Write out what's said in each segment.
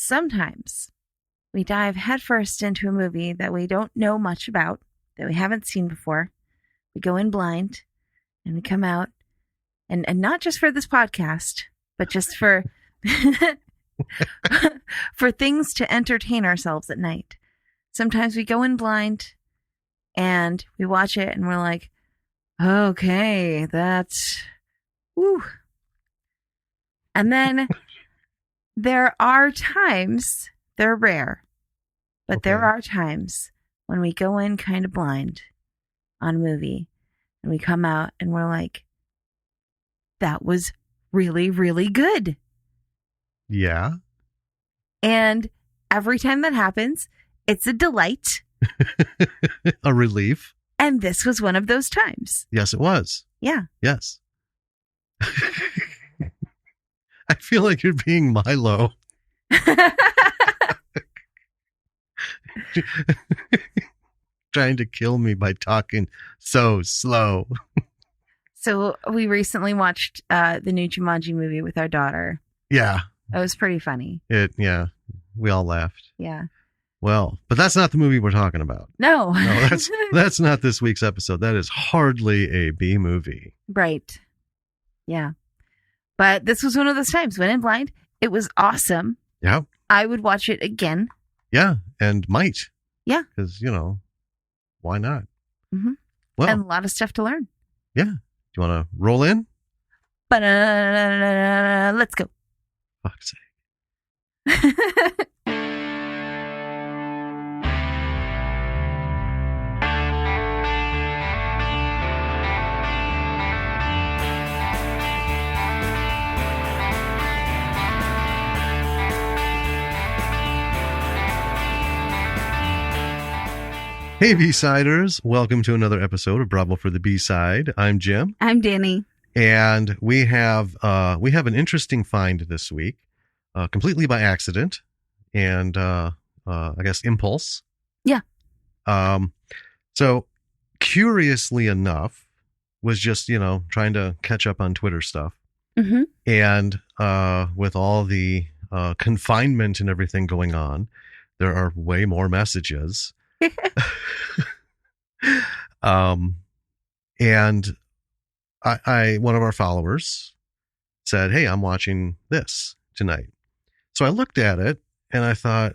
Sometimes we dive headfirst into a movie that we don't know much about, that we haven't seen before. We go in blind and we come out, and not just for this podcast, but just for for things to entertain ourselves at night. Sometimes we go in blind and we watch it and we're like, okay, that's woo. And then there are times, they're rare, but there are times when we go in kind of blind on a movie and we come out and we're like, that was really, really good. Yeah. And every time that happens, it's a delight. A relief. And this was one of those times. Yes, it was. Yeah. Yes. I feel like you're being Milo. Trying to kill me by talking so slow. So we recently watched the new Jumanji movie with our daughter. Yeah. It was pretty funny. Yeah. We all laughed. Yeah. Well, but that's not the movie we're talking about. No. No, that's not this week's episode. That is hardly a B movie. Right. Yeah. But this was one of those times. Went in blind. It was awesome. Yeah. I would watch it again. Yeah. And might. Yeah. Because, why not? Mm-hmm. Well, and a lot of stuff to learn. Yeah. Do you want to roll in? Let's go. Fuck's sake. Hey, B-Siders. Welcome to another episode of Bravo for the B-Side. I'm Jim. I'm Danny. And we have an interesting find this week, completely by accident and I guess impulse. Yeah. So curiously enough, was just, trying to catch up on Twitter stuff. Mm-hmm. And with all the confinement and everything going on, there are way more messages. And I one of our followers said, "Hey, I'm watching this tonight." So I looked at it and I thought,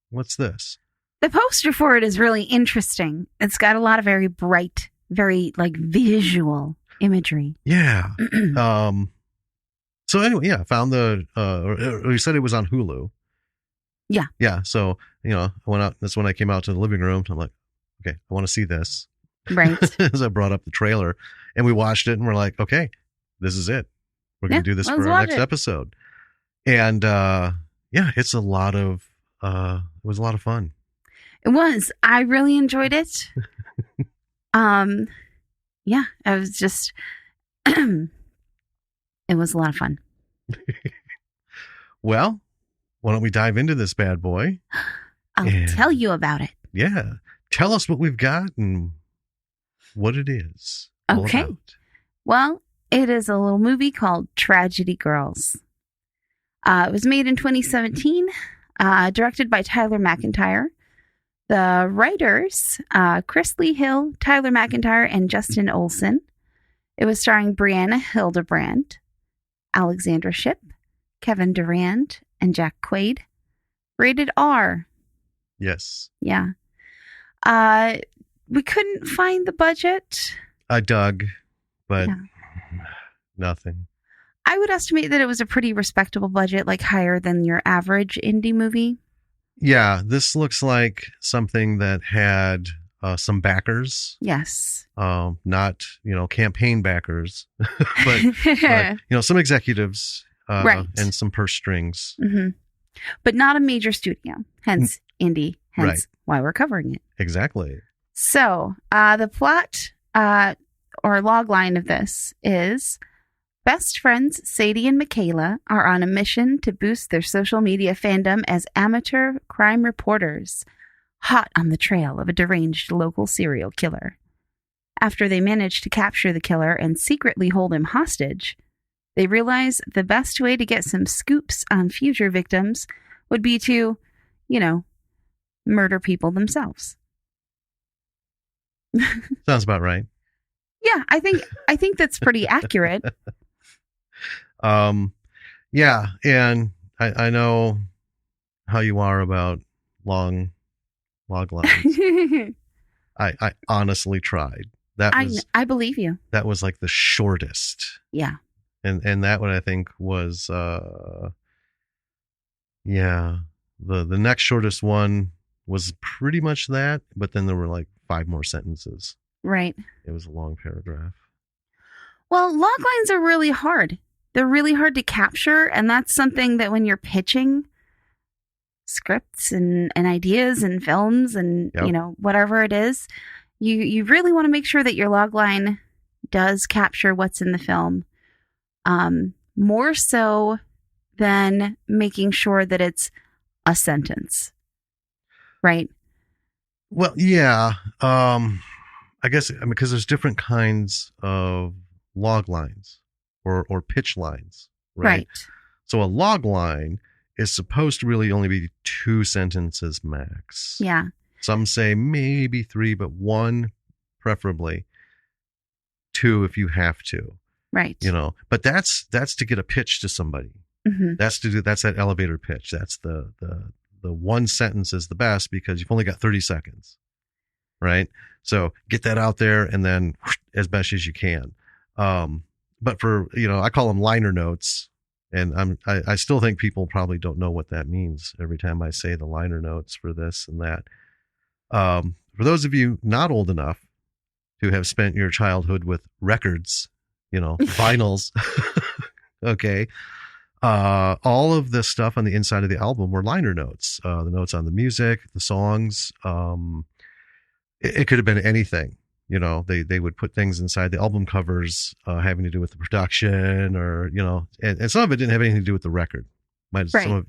what's this? The poster for it is really interesting. It's got a lot of very bright, very visual imagery. Yeah. So anyway, I found you said it was on Hulu. Yeah. Yeah. So, I went out. That's when I came out to the living room. I'm like, okay, I want to see this. Right. As I brought up the trailer and we watched it and we're like, okay, this is it. We're going to do this for our next episode. And, it's it was a lot of fun. It was. I really enjoyed it. I was just, it was a lot of fun. Well, why don't we dive into this bad boy? I'll tell you about it. Yeah. Tell us what we've got and what it is. Okay. Well, it is a little movie called Tragedy Girls. It was made in 2017, directed by Tyler McIntyre. The writers, Chris Lee Hill, Tyler McIntyre, and Justin Olson. It was starring Brianna Hildebrand, Alexandra Shipp, Kevin Durand, and Jack Quaid. Rated R. Yes. Yeah. We couldn't find the budget. I dug, but nothing. I would estimate that it was a pretty respectable budget, higher than your average indie movie. Yeah, this looks like something that had some backers. Yes. Not, campaign backers, but some executives right. And some purse strings. Mm-hmm. But not a major studio, hence indie, hence why we're covering it. Exactly. So the plot or log line of this is best friends Sadie and Michaela are on a mission to boost their social media fandom as amateur crime reporters, hot on the trail of a deranged local serial killer. After they manage to capture the killer and secretly hold him hostage, they realize the best way to get some scoops on future victims would be to, murder people themselves. Sounds about right. Yeah, I think that's pretty accurate. Yeah, and I know how you are about long log lines. I honestly tried. I believe you. That was like the shortest. Yeah. And that one I think was the next shortest one was pretty much that, but then there were like 5 more sentences. Right. It was a long paragraph. Well, log lines are really hard. They're really hard to capture, and that's something that when you're pitching scripts and ideas and films and whatever it is, you really want to make sure that your log line does capture what's in the film, more so than making sure that it's a sentence, right? Well, yeah. I guess because there's different kinds of log lines or pitch lines, right? So a log line is supposed to really only be 2 sentences max. Yeah. Some say maybe 3, but 1 preferably. 2 if you have to. Right. But that's to get a pitch to somebody. Mm-hmm. That's that elevator pitch. That's the 1 sentence is the best because you've only got 30 seconds. Right? So get that out there and then as best as you can. But for, I call them liner notes, and I still think people probably don't know what that means every time I say the liner notes for this and that. For those of you not old enough to have spent your childhood with records, vinyls, okay. All of the stuff on the inside of the album were liner notes, the notes on the music, the songs. It could have been anything. They would put things inside the album covers having to do with the production or, and some of it didn't have anything to do with the record. Right.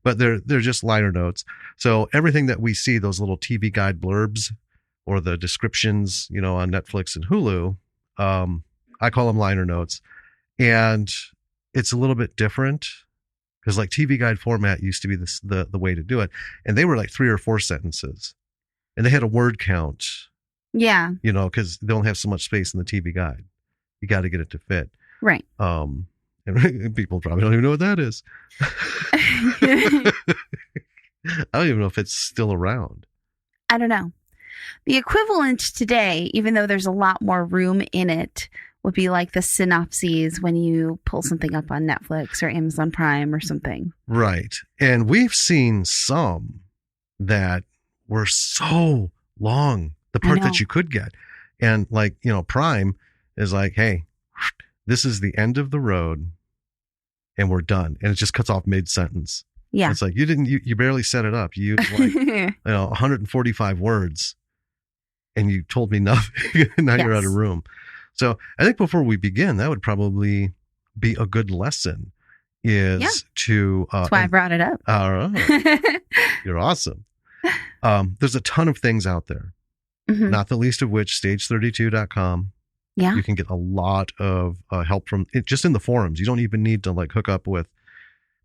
But they're just liner notes. So everything that we see, those little TV guide blurbs or the descriptions, on Netflix and Hulu, I call them liner notes. And it's a little bit different because like TV guide format used to be the way to do it. And they were like 3 or 4 sentences and they had a word count. Yeah. Because they don't have so much space in the TV guide. You got to get it to fit. Right. And people probably don't even know what that is. I don't even know if it's still around. I don't know. The equivalent today, even though there's a lot more room in it, would be like the synopses when you pull something up on Netflix or Amazon Prime or something. Right. And we've seen some that were so long. The part that you could get. And like, Prime is like, hey, this is the end of the road and we're done. And it just cuts off mid-sentence. Yeah. It's like you barely set it up. You used like 145 words and you told me nothing. Now you're out of room. So I think before we begin, that would probably be a good lesson to that's why I brought it up. All right. You're awesome. There's a ton of things out there. Mm-hmm. Not the least of which stage32.com. Yeah. You can get a lot of help from it just in the forums. You don't even need to like hook up with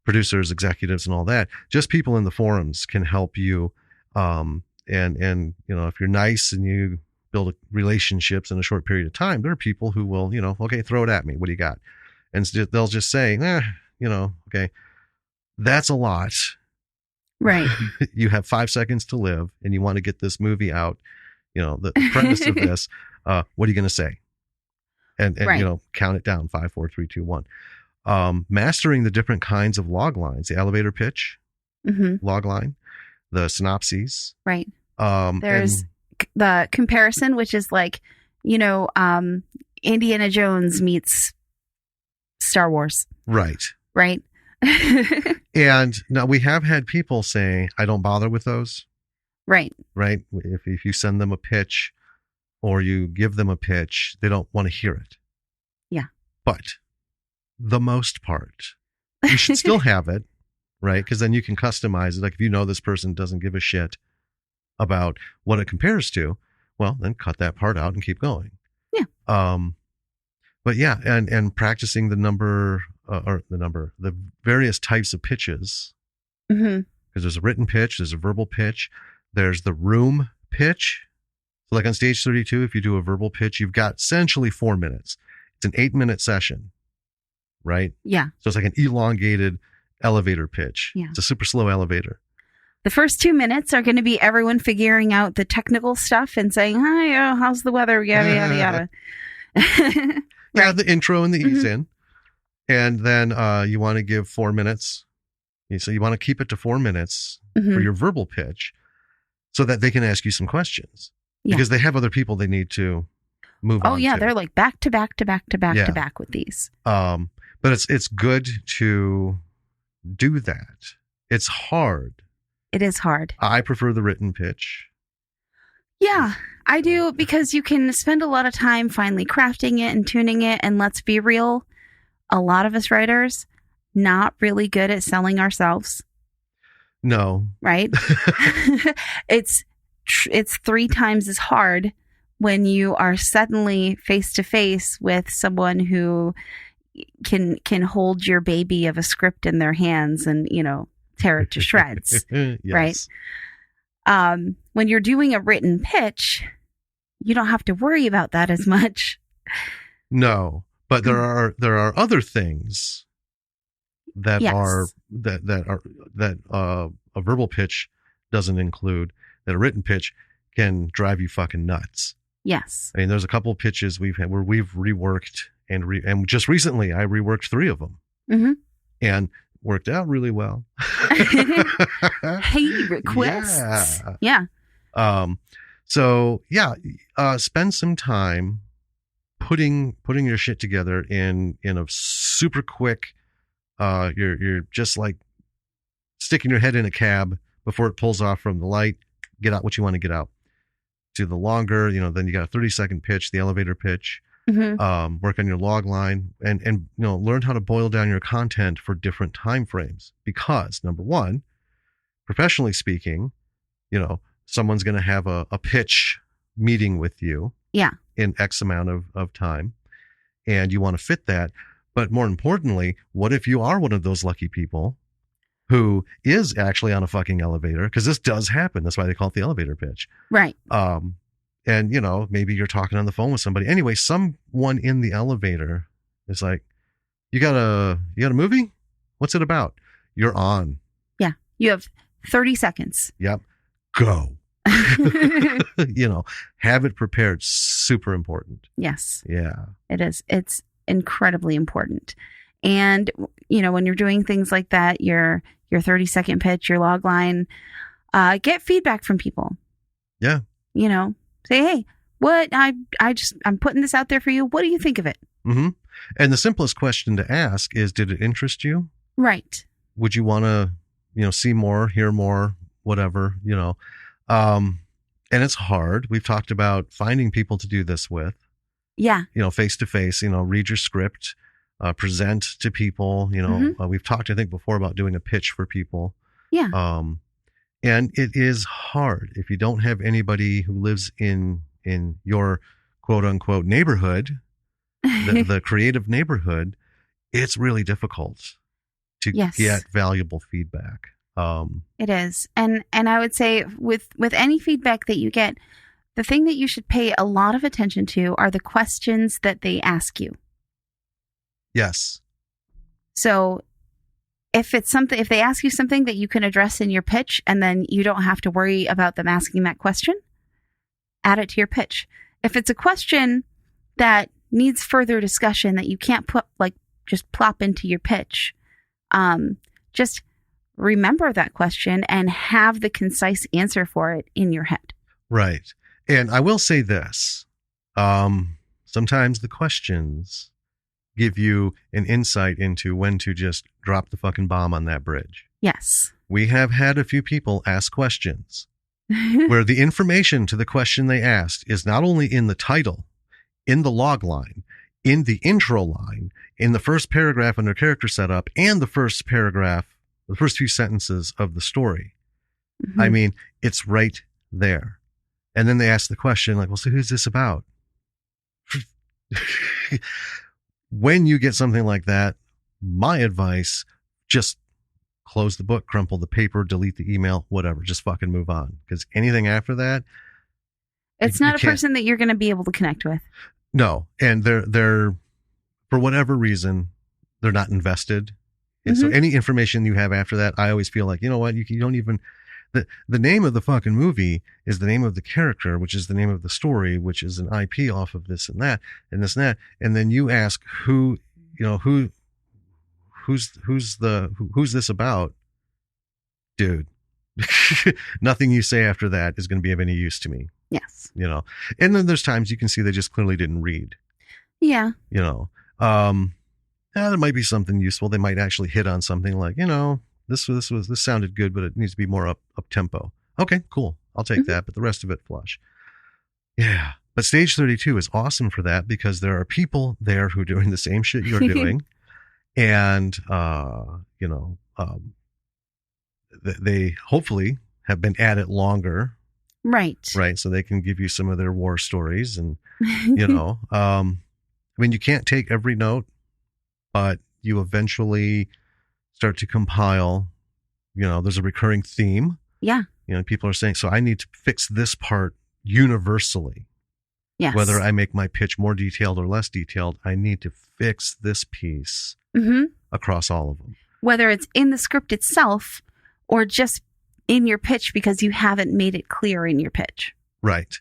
producers, executives and all that. Just people in the forums can help you. And if you're nice and you build relationships in a short period of time, there are people who will, okay, throw it at me. What do you got? And they'll just say, okay, that's a lot. Right. You have 5 seconds to live and you want to get this movie out. The premise of this, what are you going to say? And right. Count it down, 5, 4, 3, 2, 1. Mastering the different kinds of log lines, the elevator pitch, log line, the synopses. Right. There's the comparison, which is like, Indiana Jones meets Star Wars. Right. Right. And now we have had people say, I don't bother with those. Right. Right. If you send them a pitch or you give them a pitch, they don't want to hear it. Yeah. But the most part, you should still have it. Right. Because then you can customize it. Like if this person doesn't give a shit about what it compares to, well, then cut that part out and keep going. Yeah. But yeah, and practicing the various types of pitches because there's a written pitch, there's a verbal pitch, there's the room pitch. So like on stage 32, if you do a verbal pitch, you've got essentially 4 minutes. It's an 8-minute session, right? Yeah. So it's like an elongated elevator pitch. Yeah. It's a super slow elevator. The first 2 minutes are going to be everyone figuring out the technical stuff and saying, hi, how's the weather? Yada, yada, yada. Yeah, the intro and the ease in. And then you want to give 4 minutes. So you want to keep it to 4 minutes for your verbal pitch so that they can ask you some questions. Yeah. Because they have other people they need to move on. Oh, yeah. to. They're like back to back to back to back to back with these. But it's good to do that. It's hard. It is hard. I prefer the written pitch. Yeah, I do, because you can spend a lot of time finally crafting it and tuning it. And let's be real, a lot of us writers, not really good at selling ourselves. No. Right? It's 3 times as hard when you are suddenly face to face with someone who can hold your baby of a script in their hands and, tear it to shreds. Yes. Right? When you're doing a written pitch, you don't have to worry about that as much. No, but there are other things that Yes. are a verbal pitch doesn't include, that a written pitch can drive you fucking nuts. Yes. I mean, there's a couple of pitches we've had where we've reworked and just recently I reworked 3 of them and worked out really well. Hey, requests. Yeah. So yeah, spend some time putting your shit together in a super quick, you're just like sticking your head in a cab before it pulls off from the light, get out what you want to get out. To the longer, then you got a 30-second pitch, the elevator pitch, work on your log line and learn how to boil down your content for different time frames. Because number one, professionally speaking, someone's going to have a pitch meeting with you in X amount of time, and you want to fit that. But more importantly, what if you are one of those lucky people who is actually on a fucking elevator? Because this does happen. That's why they call it the elevator pitch. Right. And maybe you're talking on the phone with somebody. Anyway, someone in the elevator is like, you got a movie? What's it about? You're on. Yeah. You have 30 seconds. Yep. Go. Have it prepared. Super important. Yes. Yeah. It is. It's incredibly important. And, when you're doing things like that, your 30-second pitch, your log line, get feedback from people. Yeah. Say, hey, I'm putting this out there for you. What do you think of it? Mm-hmm. And the simplest question to ask is, did it interest you? Right. Would you want to, see more, hear more, whatever, and it's hard. We've talked about finding people to do this with. Yeah. Face to face, read your script, present to people, we've talked, I think, before about doing a pitch for people. Yeah. And it is hard if you don't have anybody who lives in your quote unquote neighborhood, the creative neighborhood. It's really difficult to get valuable feedback. It is. And I would say with any feedback that you get, the thing that you should pay a lot of attention to are the questions that they ask you. Yes. So if they ask you something that you can address in your pitch, and then you don't have to worry about them asking that question, add it to your pitch. If it's a question that needs further discussion that you can't just plop into your pitch, just remember that question and have the concise answer for it in your head. Right. And I will say this, sometimes the questions give you an insight into when to just drop the fucking bomb on that bridge. Yes. We have had a few people ask questions where the information to the question they asked is not only in the title, in the log line, in the intro line, in the first paragraph under character setup, and the first paragraph, the first few sentences of the story. I mean, it's right there. And then they ask the question like, well, so who's this about? When you get something like that, my advice, just close the book, crumple the paper, delete the email, whatever. Just fucking move on. Because anything after that, It's not a person that you're going to be able to connect with. No, and they're for whatever reason they're not invested. And so any information you have after that, I always feel like, you know what, you don't even the name of the fucking movie is the name of the character, which is the name of the story, which is an IP off of this and that and this and that, and then you ask who's this about, dude. Nothing you say after that is going to be of any use to me. Yes. You know, and then there's times you can see they just clearly didn't read. Yeah. You know, there might be something useful. They might actually hit on something like, you know, this sounded good, but it needs to be more up tempo. Okay, cool. I'll take that. But the rest of it flush. Yeah. But Stage 32 is awesome for that because there are people there who are doing the same shit you're doing. And, they hopefully have been at it longer. Right. So they can give you some of their war stories and, you know, I mean, you can't take every note, but you eventually start to compile, you know, there's a recurring theme. Yeah. You know, people are saying, so I need to fix this part universally. Yes. Whether I make my pitch more detailed or less detailed, I need to fix this piece across all of them. Whether it's in the script itself or just in your pitch because you haven't made it clear in your pitch. Right.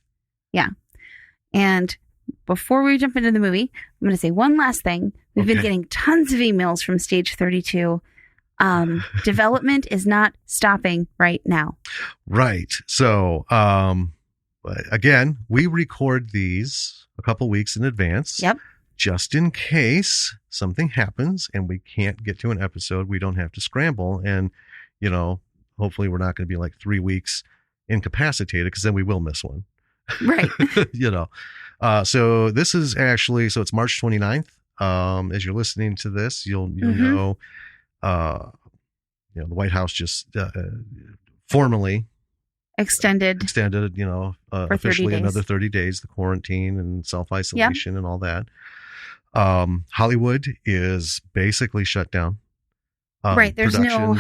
Yeah. And before we jump into the movie, I'm going to say one last thing. We've been getting tons of emails from Stage 32. Development is not stopping right now. Right. So, again, we record these a couple weeks in advance. Yep. Just in case something happens and we can't get to an episode, we don't have to scramble. And, you know, hopefully we're not going to be like 3 weeks incapacitated because then we will miss one. Right. You know, so this is actually, so it's March 29th. As you're listening to this, you'll know, you know, the White House just formally extended, you know, officially another 30 days, the quarantine and self-isolation and all that. Hollywood is basically shut down. Right. There's no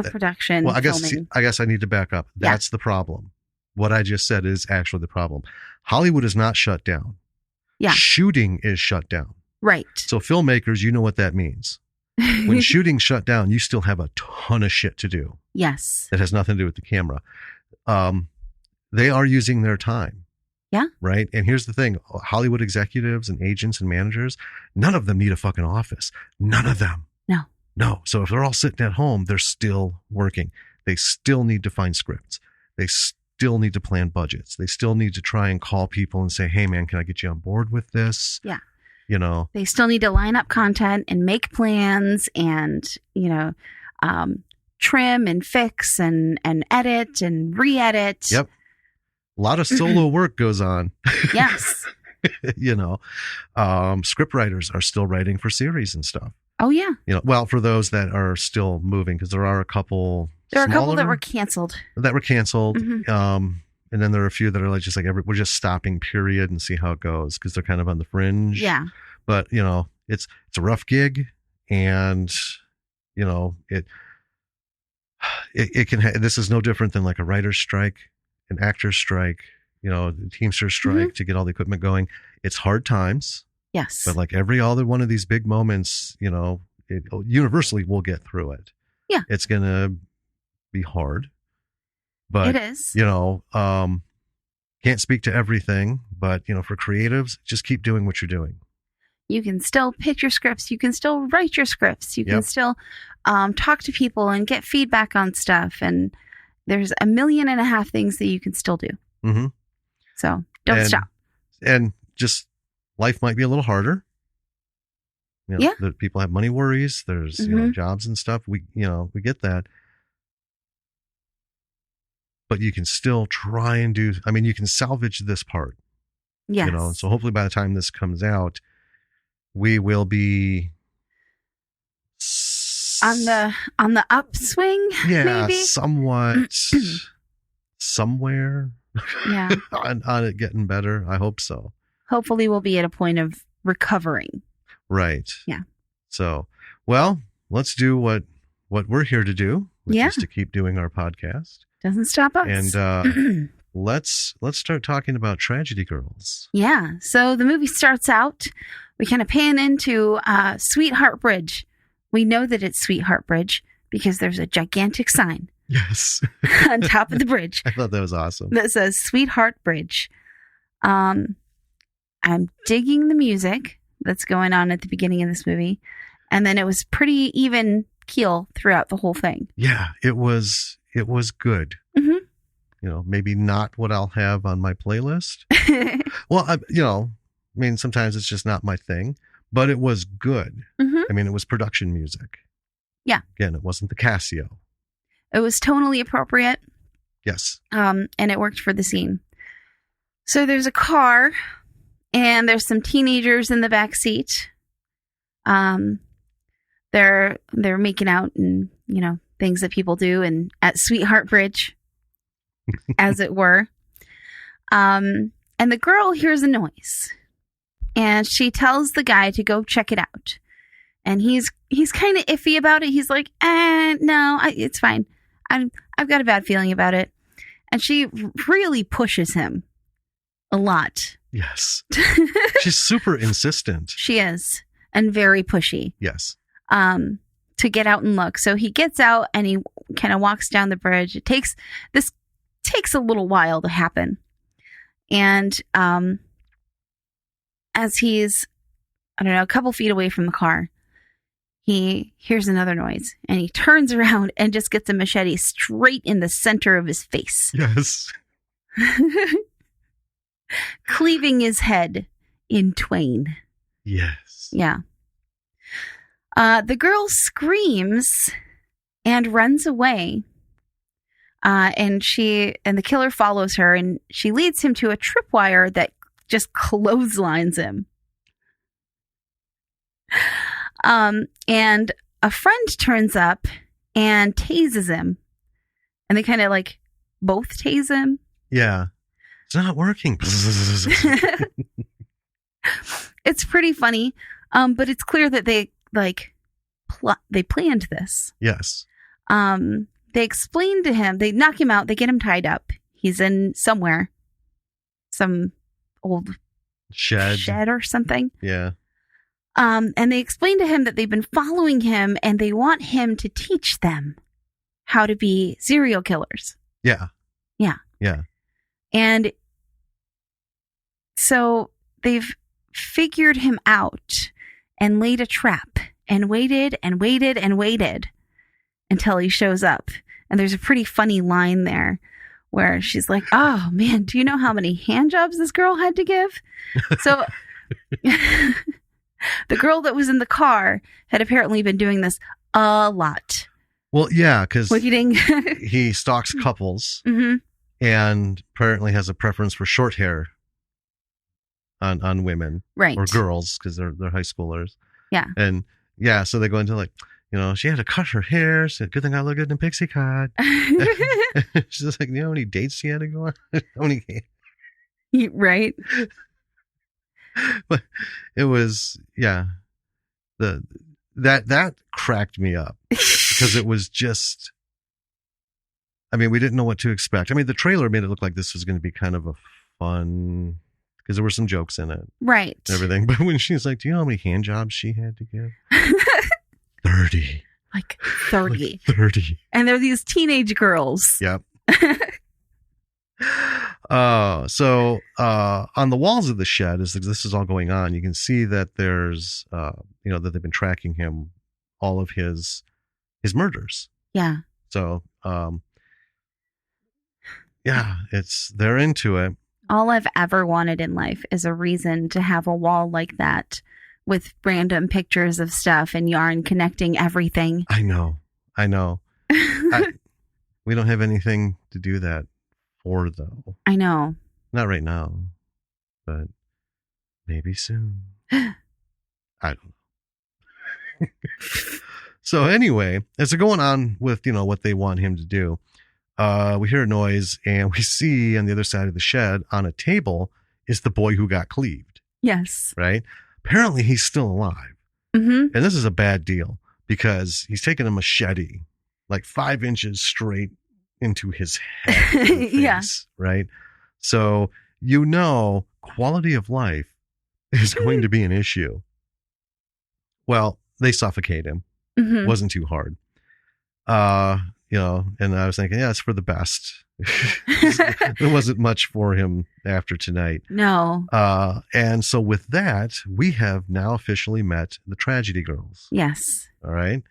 production. Well, I guess I need to back up. That's the problem. What I just said is actually the problem. Hollywood is not shut down. Yeah. Shooting is shut down. Right. So filmmakers, you know what that means. When shooting's shut down, you still have a ton of shit to do. Yes. That has nothing to do with the camera. They are using their time. Yeah. Right. And here's the thing. Hollywood executives and agents and managers, none of them need a fucking office. None of them. No. So if they're all sitting at home, they're still working. They still need to find scripts. They still need to plan budgets. They still need to try and call people and say, hey, man, can I get you on board with this? Yeah. You know, they still need to line up content and make plans and, you know, trim and fix and edit and re-edit. Yep. A lot of solo work goes on. Yes. You know, script writers are still writing for series and stuff. Oh, yeah. You know, well, for those that are still moving, because there are a couple. There are a couple that were canceled. And then there are a few that are like, we're just stopping period and see how it goes because they're kind of on the fringe. Yeah. But, you know, it's a rough gig and, you know, it can, this is no different than like a writer's strike, an actor's strike, you know, a Teamster's strike to get all the equipment going. It's hard times. Yes. But like every other one of these big moments, you know, universally we'll get through it. Yeah. It's going to be hard. But, it is. You know, can't speak to everything, but, you know, for creatives, just keep doing what you're doing. You can still pitch your scripts. You can still write your scripts. You can still talk to people and get feedback on stuff. And there's 1.5 million things that you can still do. Mm-hmm. So don't stop. And just life might be a little harder. You know, people have money worries. There's you know, jobs and stuff. We get that. But you can still try and do, I mean, you can salvage this part. Yes. You know, so hopefully by the time this comes out, we will be on the upswing. Yeah, maybe? Somewhat somewhere. Yeah. on it getting better. I hope so. Hopefully we'll be at a point of recovering. Right. Yeah. So, well, let's do what what we're here to do, which Yeah. is to keep doing our podcast. Doesn't stop us. And let's start talking about Tragedy Girls. Yeah. So the movie starts out, we kind of pan into Sweetheart Bridge. We know that it's Sweetheart Bridge because there's a gigantic sign Yes. on top of the bridge I thought that was awesome. that says Sweetheart Bridge. I'm digging the music that's going on at the beginning of this movie. And then it was pretty even keel throughout the whole thing. Yeah, it was good. Mhm. You know, maybe not what I'll have on my playlist. Well, sometimes it's just not my thing, but it was good. Mhm. I mean, it was production music. Yeah. Again, it wasn't the Casio. It was tonally appropriate. Yes. And it worked for the scene. So there's a car, and there's some teenagers in the back seat. They're making out and, things that people do and at Sweetheart Bridge, as it were. And the girl hears a noise, and she tells the guy to go check it out. And he's kind of iffy about it. He's like, no, it's fine. I've got a bad feeling about it. And she really pushes him a lot. Yes. She's super insistent. She is, and very pushy. Yes. To get out and look. So he gets out and he kind of walks down the bridge. This takes a little while to happen. And as he's, a couple feet away from the car, he hears another noise, and he turns around and just gets a machete straight in the center of his face. Yes. Cleaving his head in twain. Yes. Yeah. The girl screams and runs away. And the killer follows her, and she leads him to a tripwire that just clotheslines him. And a friend turns up and tases him. And they kind of both tase him. Yeah. It's not working. It's pretty funny. But it's clear that they planned this. Yes. They explain to him, they knock him out, they get him tied up. He's in somewhere, some old shed or something. Yeah. And they explain to him that they've been following him, and they want him to teach them how to be serial killers. Yeah. Yeah. Yeah. And so they've figured him out and laid a trap and waited and waited and waited until he shows up. And there's a pretty funny line there where she's like, "Oh man, do you know how many hand jobs this girl had to give?" So the girl that was in the car had apparently been doing this a lot. Well, yeah, because Waiting. he stalks couples Mm-hmm. and apparently has a preference for short hair on women. Right. Or girls, because they're high schoolers. Yeah. And yeah, so they go into she had to cut her hair. So good thing I look good in pixie cut. She's just like, how many dates she had to go on? How many? Right. But it was, yeah. That cracked me up because it was just, we didn't know what to expect. The trailer made it look like this was going to be kind of a fun, because there were some jokes in it. Right. And everything. But when she's like, do you know how many hand jobs she had to give? 30. Like 30. 30. And they're these teenage girls. Yep. So on the walls of the shed, as this is all going on, you can see that there's, that they've been tracking him, all of his murders. Yeah. So, yeah, they're into it. All I've ever wanted in life is a reason to have a wall like that with random pictures of stuff and yarn connecting everything. I know. We don't have anything to do that for, though. I know. Not right now, but maybe soon. I don't know. So anyway, as they're going on with, what they want him to do, we hear a noise, and we see on the other side of the shed on a table is the boy who got cleaved. Yes. Right? Apparently he's still alive. Mm-hmm. And this is a bad deal because he's taking a machete like 5 inches straight into his head and face, Yeah. right? So quality of life is going to be an issue. Well, they suffocate him. Mhm. Wasn't too hard. And I was thinking, yeah, it's for the best. There wasn't much for him after tonight. No. And so with that, we have now officially met the Tragedy Girls. Yes. All right.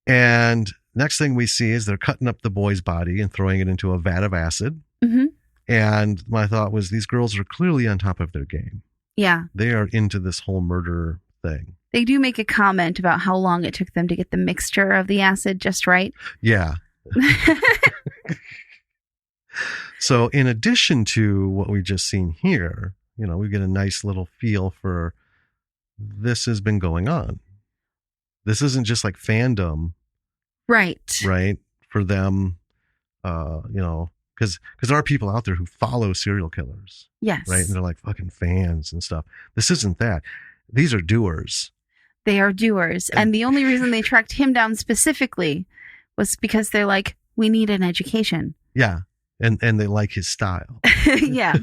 And next thing we see is they're cutting up the boy's body and throwing it into a vat of acid. Mm-hmm. And my thought was, these girls are clearly on top of their game. Yeah. They are into this whole murder thing. They do make a comment about how long it took them to get the mixture of the acid just right. Yeah. So in addition to what we've just seen here, we get a nice little feel for this has been going on. This isn't just like fandom. Right. For them, because there are people out there who follow serial killers. Yes. Right. And they're like fucking fans and stuff. This isn't that. These are doers. They are doers. And the only reason they tracked him down specifically was because they're like, we need an education. Yeah. And they like his style. Yeah.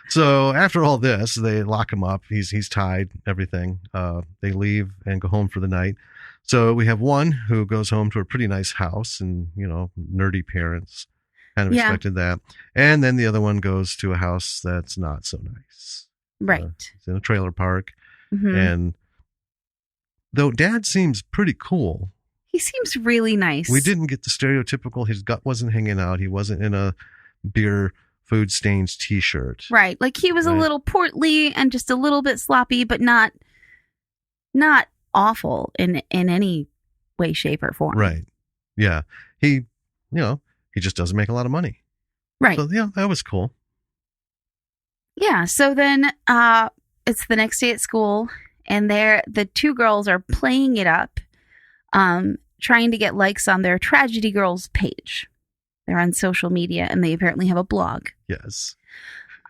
So after all this, they lock him up. He's tied, everything. They leave and go home for the night. So we have one who goes home to a pretty nice house and, nerdy parents kind of expected that. And then the other one goes to a house that's not so nice. Right. It's in a trailer park. Mm-hmm. And though dad seems pretty cool. He seems really nice. We didn't get the stereotypical, his gut wasn't hanging out. He wasn't in a beer food stains t-shirt. Right. Like he was a little portly and just a little bit sloppy, but not awful in any way, shape, or form. Right. Yeah. He just doesn't make a lot of money. Right. So yeah, that was cool. Yeah. So then it's the next day at school and the two girls are playing it up, trying to get likes on their Tragedy Girls page. They're on social media and they apparently have a blog. Yes.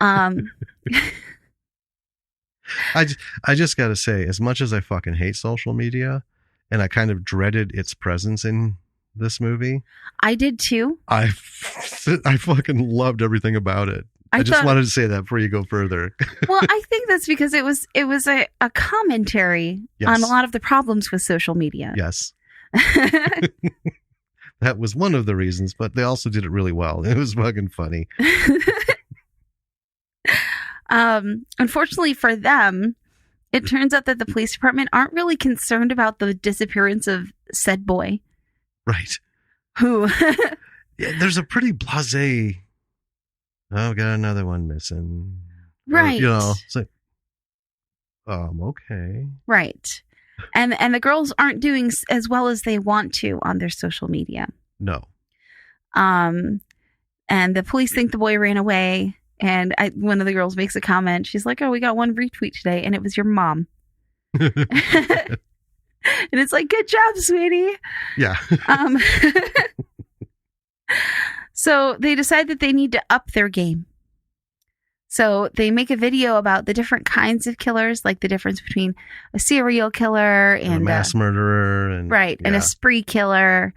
I just got to say, as much as I fucking hate social media and I kind of dreaded its presence in this movie. I did too. I fucking loved everything about it. I just wanted to say that before you go further. Well, I think that's because it was a commentary on a lot of the problems with social media. Yes. That was one of the reasons, but they also did it really well. It was fucking funny. Unfortunately for them, it turns out that the police department aren't really concerned about the disappearance of said boy. Right. Who? Yeah, there's a pretty blasé. Oh, got another one missing. Right. Or, it's like, okay. Right. And the girls aren't doing as well as they want to on their social media. No. And the police think the boy ran away. And one of the girls makes a comment. She's like, "Oh, we got one retweet today, and it was your mom." And it's like, "Good job, sweetie." Yeah. So they decide that they need to up their game. So they make a video about the different kinds of killers, like the difference between a serial killer and a mass murderer, and a spree killer.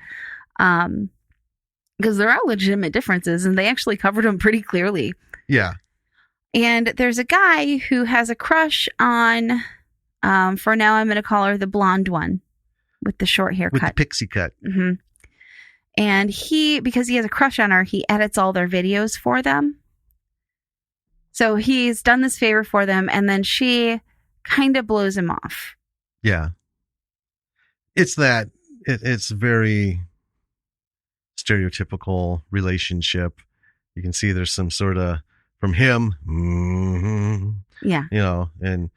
Because there are legitimate differences, and they actually covered them pretty clearly. Yeah. And there's a guy who has a crush on, for now I'm going to call her the blonde one with the short haircut. With the pixie cut. Mm-hmm. And because he has a crush on her, he edits all their videos for them. So he's done this favor for them, and then she kind of blows him off. Yeah. It's very stereotypical relationship. You can see there's some sort of, from him, yeah, and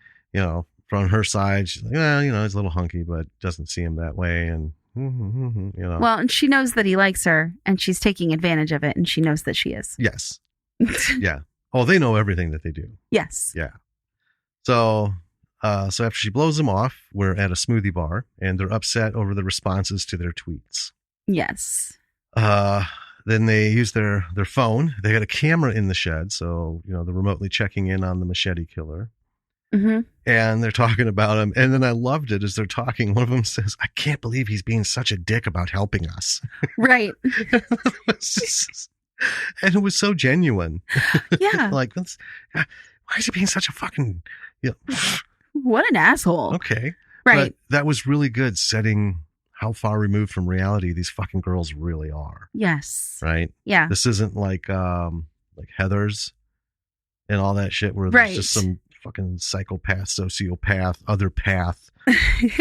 from her side, she's like, well, he's a little hunky, but doesn't see him that way, and Well, and she knows that he likes her, and she's taking advantage of it, and she knows that she is. Yes. Yeah. Oh, they know everything that they do. Yes. Yeah. So after she blows them off, we're at a smoothie bar, and they're upset over the responses to their tweets. Yes. Then they use their phone. They got a camera in the shed, so they're remotely checking in on the machete killer. Mm-hmm. And they're talking about him. And then I loved it as they're talking. One of them says, I can't believe he's being such a dick about helping us. Right. And it was so genuine. Yeah. Like, why is he being such a fucking, what an asshole. Okay. Right. But that was really good, setting how far removed from reality these fucking girls really are. Yes. Right? Yeah. This isn't like Heathers and all that shit where Right. there's just some fucking psychopath, sociopath, other path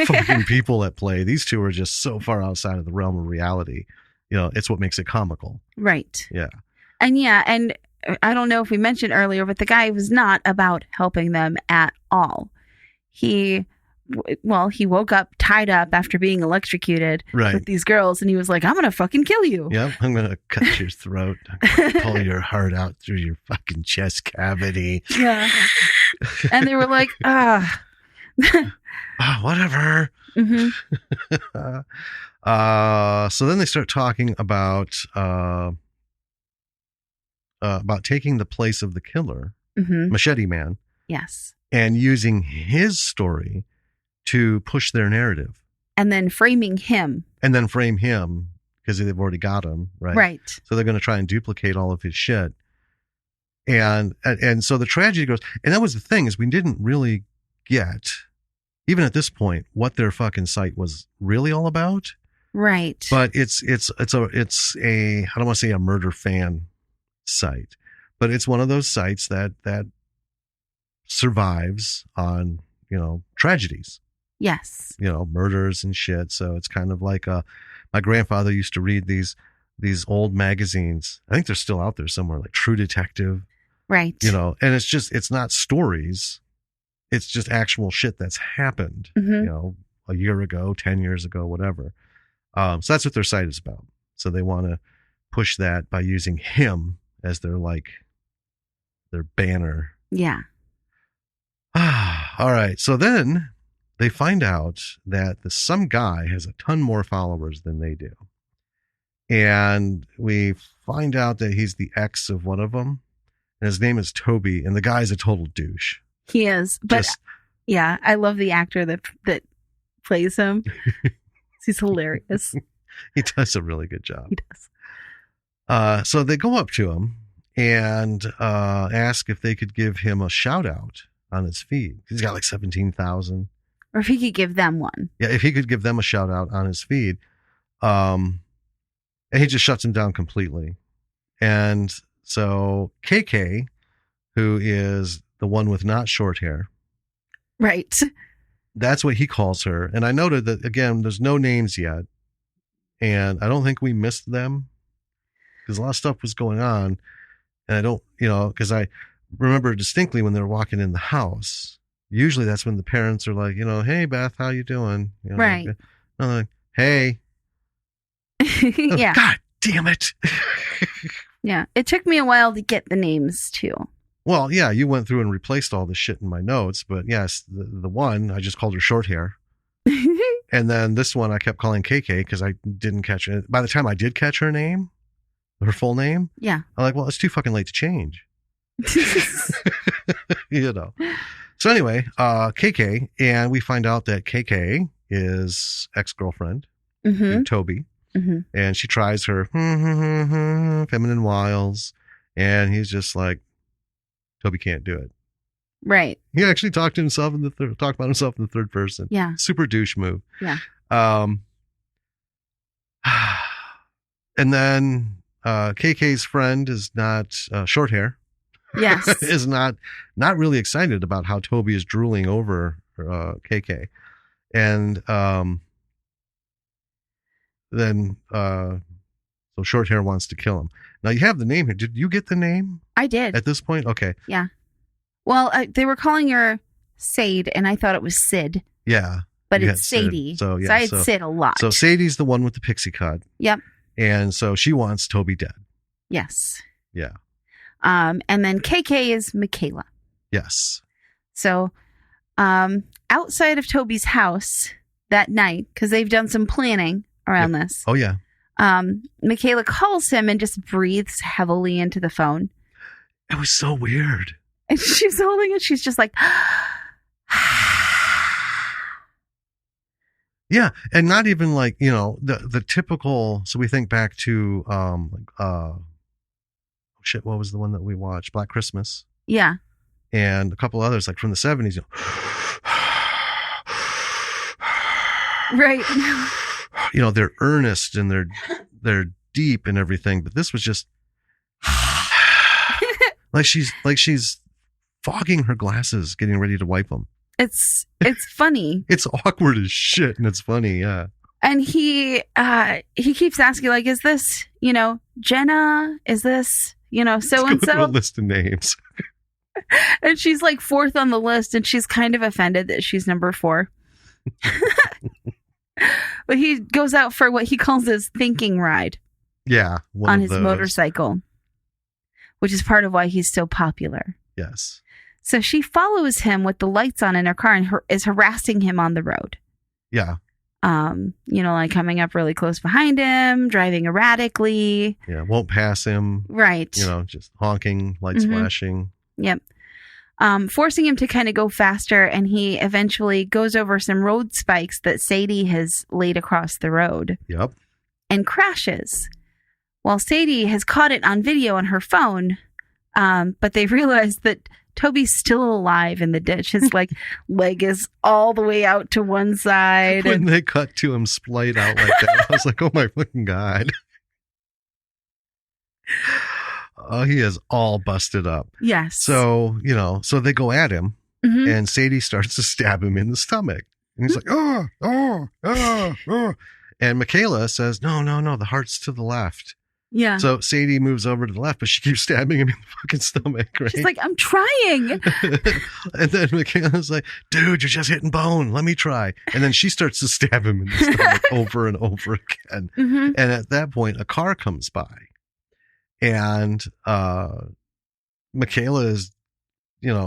fucking people at play. These two are just so far outside of the realm of reality. It's what makes it comical. Right. Yeah. And I don't know if we mentioned earlier, but the guy was not about helping them at all. He woke up tied up after being electrocuted with these girls, and he was like, I'm going to fucking kill you. Yep, I'm going to cut your throat, pull your heart out through your fucking chest cavity. Yeah. And they were like, whatever. Mm-hmm. So then they start talking about taking the place of the killer, Machete Man. Yes. And using his story to push their narrative. And then framing him. And then frame him because they've already got him, right? Right. So they're going to try and duplicate all of his shit. And so the tragedy goes, and that was the thing, is we didn't really get, even at this point, what their fucking site was really all about. Right. But it's a I don't want to say a murder fan site, but it's one of those sites that survives on, tragedies. Yes. Murders and shit. So it's kind of like my grandfather used to read these old magazines. I think they're still out there somewhere, like True Detective. Right. And it's not stories. It's just actual shit that's happened, a year ago, 10 years ago, whatever. So that's what their site is about. So they want to push that by using him as their banner. Yeah. All right. So then they find out that some guy has a ton more followers than they do. And we find out that he's the ex of one of them. And his name is Toby. And the guy's a total douche. He is. But yeah, I love the actor that plays him. He's hilarious. He does a really good job. He does. So they go up to him and ask if they could give him a shout out on his feed. He's got like 17,000. Or if he could give them one. Yeah, if he could give them a shout out on his feed. And he just shuts him down completely. And so KK, who is the one with not short hair. Right. That's what he calls her. And I noted that, again, there's no names yet. And I don't think we missed them because a lot of stuff was going on. And I don't, because I remember distinctly when they were walking in the house. Usually that's when the parents are like, hey, Beth, how you doing? Right. Like, hey. Yeah. God damn it. Yeah. It took me a while to get the names too. Well, yeah, you went through and replaced all this shit in my notes. But yes, the one, I just called her short hair. And then this one I kept calling KK because I didn't catch it. By the time I did catch her name, her full name. Yeah. I'm like, well, it's too fucking late to change. So anyway, KK, and we find out that KK is ex-girlfriend, Toby, and she tries her feminine wiles, and he's just like, Toby can't do it. Right. He actually talked about himself in the third person. Yeah. Super douche move. Yeah. And then KK's friend is not short hair. Yes. Is not really excited about how Toby is drooling over KK. And then so short hair wants to kill him. Now you have the name here. Did you get the name? I did. At this point? Okay. Yeah. Well, they were calling her Sade, and I thought it was Sid. Yeah. But it's Sadie. So I had Sid a lot. So Sadie's the one with the pixie cut. Yep. And so she wants Toby dead. Yes. Yeah. And then KK is Michaela. Yes. So outside of Toby's house that night, because they've done some planning around this. Oh, yeah. Michaela calls him and just breathes heavily into the phone. It was so weird. And she's holding it. She's just like, Yeah, and not even like, the typical. So we think back to what was the one that we watched? Black Christmas. Yeah. And a couple others like from the 70s. Right. They're earnest and they're deep and everything, but this was just like she's fogging her glasses, getting ready to wipe them. It's funny. It's awkward as shit, and it's funny, yeah. And he keeps asking, like, is this, Jenna? Is this, so and so? A list of names. And she's like fourth on the list, and she's kind of offended that she's number 4. But he goes out for what he calls his thinking ride. Yeah, on his motorcycle, which is part of why he's so popular. Yes. So she follows him with the lights on in her car and is harassing him on the road. Yeah. Like coming up really close behind him, driving erratically. Yeah, won't pass him. Right. Just honking, lights flashing. Yep. Forcing him to kind of go faster, and he eventually goes over some road spikes that Sadie has laid across the road. Yep. And crashes. Well, Sadie has caught it on video on her phone, but they realize that Toby's still alive in the ditch. His leg is all the way out to one side. When they cut to him splayed out like that, I was like, oh my fucking God. Oh, he is all busted up. Yes. So, so they go at him, and Sadie starts to stab him in the stomach. And he's like, oh. And Michaela says, no, the heart's to the left. Yeah. So Sadie moves over to the left, but she keeps stabbing him in the fucking stomach, right? She's like, I'm trying. And then Michaela's like, dude, you're just hitting bone. Let me try. And then she starts to stab him in the stomach over and over again. And at that point, a car comes by. And Michaela is,